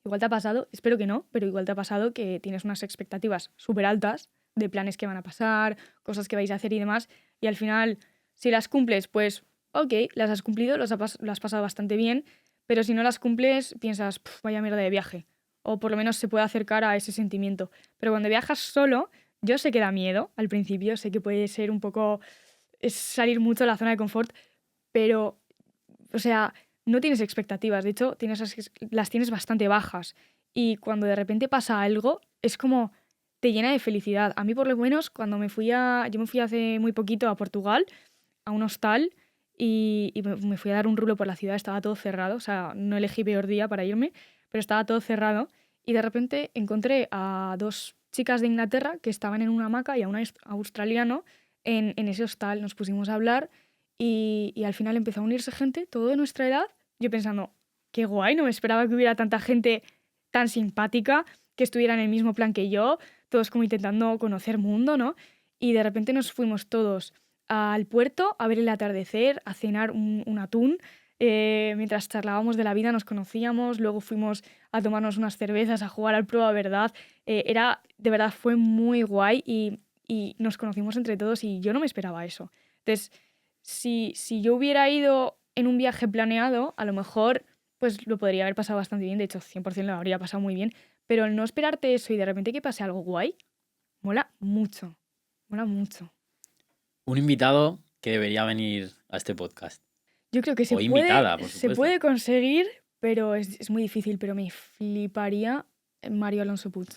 Speaker 1: igual te ha pasado, espero que no, pero igual te ha pasado que tienes unas expectativas súper altas de planes que van a pasar, cosas que vais a hacer y demás, y al final, si las cumples, pues ok, las has cumplido, lo has pasado bastante bien, pero si no las cumples, piensas, "Puf, vaya mierda de viaje", o por lo menos se puede acercar a ese sentimiento. Pero cuando viajas solo, yo sé que da miedo al principio, sé que puede ser un poco, es salir mucho de la zona de confort, pero, o sea, no tienes expectativas, de hecho, las tienes bastante bajas. Y cuando de repente pasa algo, es como te llena de felicidad. A mí, por lo menos, yo me fui hace muy poquito a Portugal, a un hostal, y me fui a dar un rulo por la ciudad, estaba todo cerrado, o sea, no elegí peor día para irme, pero estaba todo cerrado. Y de repente encontré a 2 chicas de Inglaterra que estaban en una hamaca y a un australiano en ese hostal. Nos pusimos a hablar y al final empezó a unirse gente, todo de nuestra edad. Yo pensando, qué guay, no me esperaba que hubiera tanta gente tan simpática, que estuviera en el mismo plan que yo, todos como intentando conocer mundo, ¿no? Y de repente nos fuimos todos al puerto a ver el atardecer, a cenar un atún. Mientras charlábamos de la vida nos conocíamos, luego fuimos a tomarnos unas cervezas, a jugar al prueba verdad. De verdad, fue muy guay y nos conocimos entre todos y yo no me esperaba eso. Entonces, si yo hubiera ido en un viaje planeado, a lo mejor pues lo podría haber pasado bastante bien, de hecho 100% lo habría pasado muy bien, pero el no esperarte eso y de repente que pase algo guay, mola mucho, mola mucho.
Speaker 2: Un invitado que debería venir a este podcast.
Speaker 1: Yo creo que
Speaker 2: O invitada, por
Speaker 1: se
Speaker 2: supuesto.
Speaker 1: puede conseguir, pero es muy difícil, pero me fliparía Mario Alonso Puig.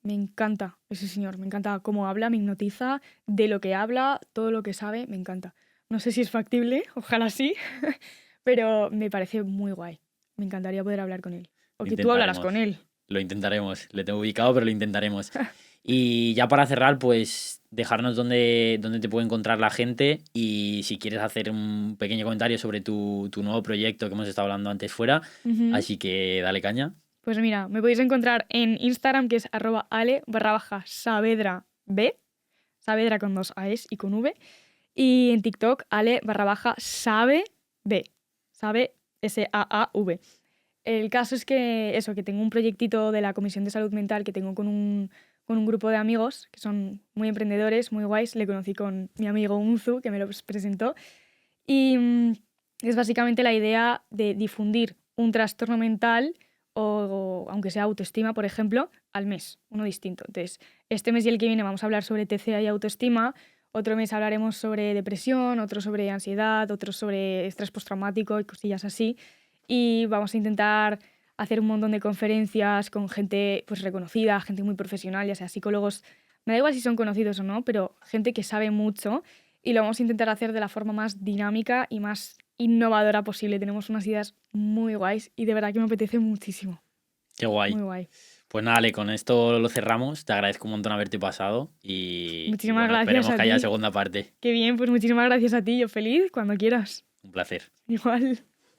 Speaker 1: Me encanta ese señor, me encanta cómo habla, me hipnotiza, de lo que habla, todo lo que sabe, me encanta. No sé si es factible, ojalá sí, pero me parece muy guay. Me encantaría poder hablar con él. O
Speaker 2: Lo
Speaker 1: que tú hablaras
Speaker 2: intentaremos.
Speaker 1: con él.
Speaker 2: Lo intentaremos. Le tengo ubicado, pero lo intentaremos. Y ya para cerrar, pues dejarnos dónde te puede encontrar la gente y si quieres hacer un pequeño comentario sobre tu nuevo proyecto que hemos estado hablando antes fuera.
Speaker 1: Ujú.
Speaker 2: Así que dale caña.
Speaker 1: Pues mira, me podéis encontrar en Instagram, que es @ale_saavedra b, Saavedra con 2 A's y con V. Y en TikTok, ale_sabe b, sabe SAAV. El caso es que eso, que tengo un proyectito de la Comisión de Salud Mental que tengo con un grupo de amigos que son muy emprendedores, muy guays. Le conocí con mi amigo Unzu, que me lo presentó. Y es básicamente la idea de difundir un trastorno mental o aunque sea autoestima, por ejemplo, al mes, uno distinto. Entonces, este mes y el que viene vamos a hablar sobre TCA y autoestima, otro mes hablaremos sobre depresión, otro sobre ansiedad, otro sobre estrés postraumático y cosillas así. Y vamos a intentar hacer un montón de conferencias con gente pues reconocida, gente muy profesional, ya sea psicólogos, me da igual si son conocidos o no, pero gente que sabe mucho y lo vamos a intentar hacer de la forma más dinámica y más innovadora posible. Tenemos unas ideas muy guays y de verdad que me apetece muchísimo.
Speaker 2: Qué guay.
Speaker 1: Muy guay.
Speaker 2: Pues nada, Ale, con esto lo cerramos. Te agradezco un montón haberte pasado y
Speaker 1: Muchísimas
Speaker 2: bueno,
Speaker 1: gracias
Speaker 2: esperemos
Speaker 1: a
Speaker 2: que haya
Speaker 1: ti.
Speaker 2: segunda parte.
Speaker 1: Qué bien, pues muchísimas gracias a ti. Yo feliz cuando quieras.
Speaker 2: Un placer.
Speaker 1: Igual.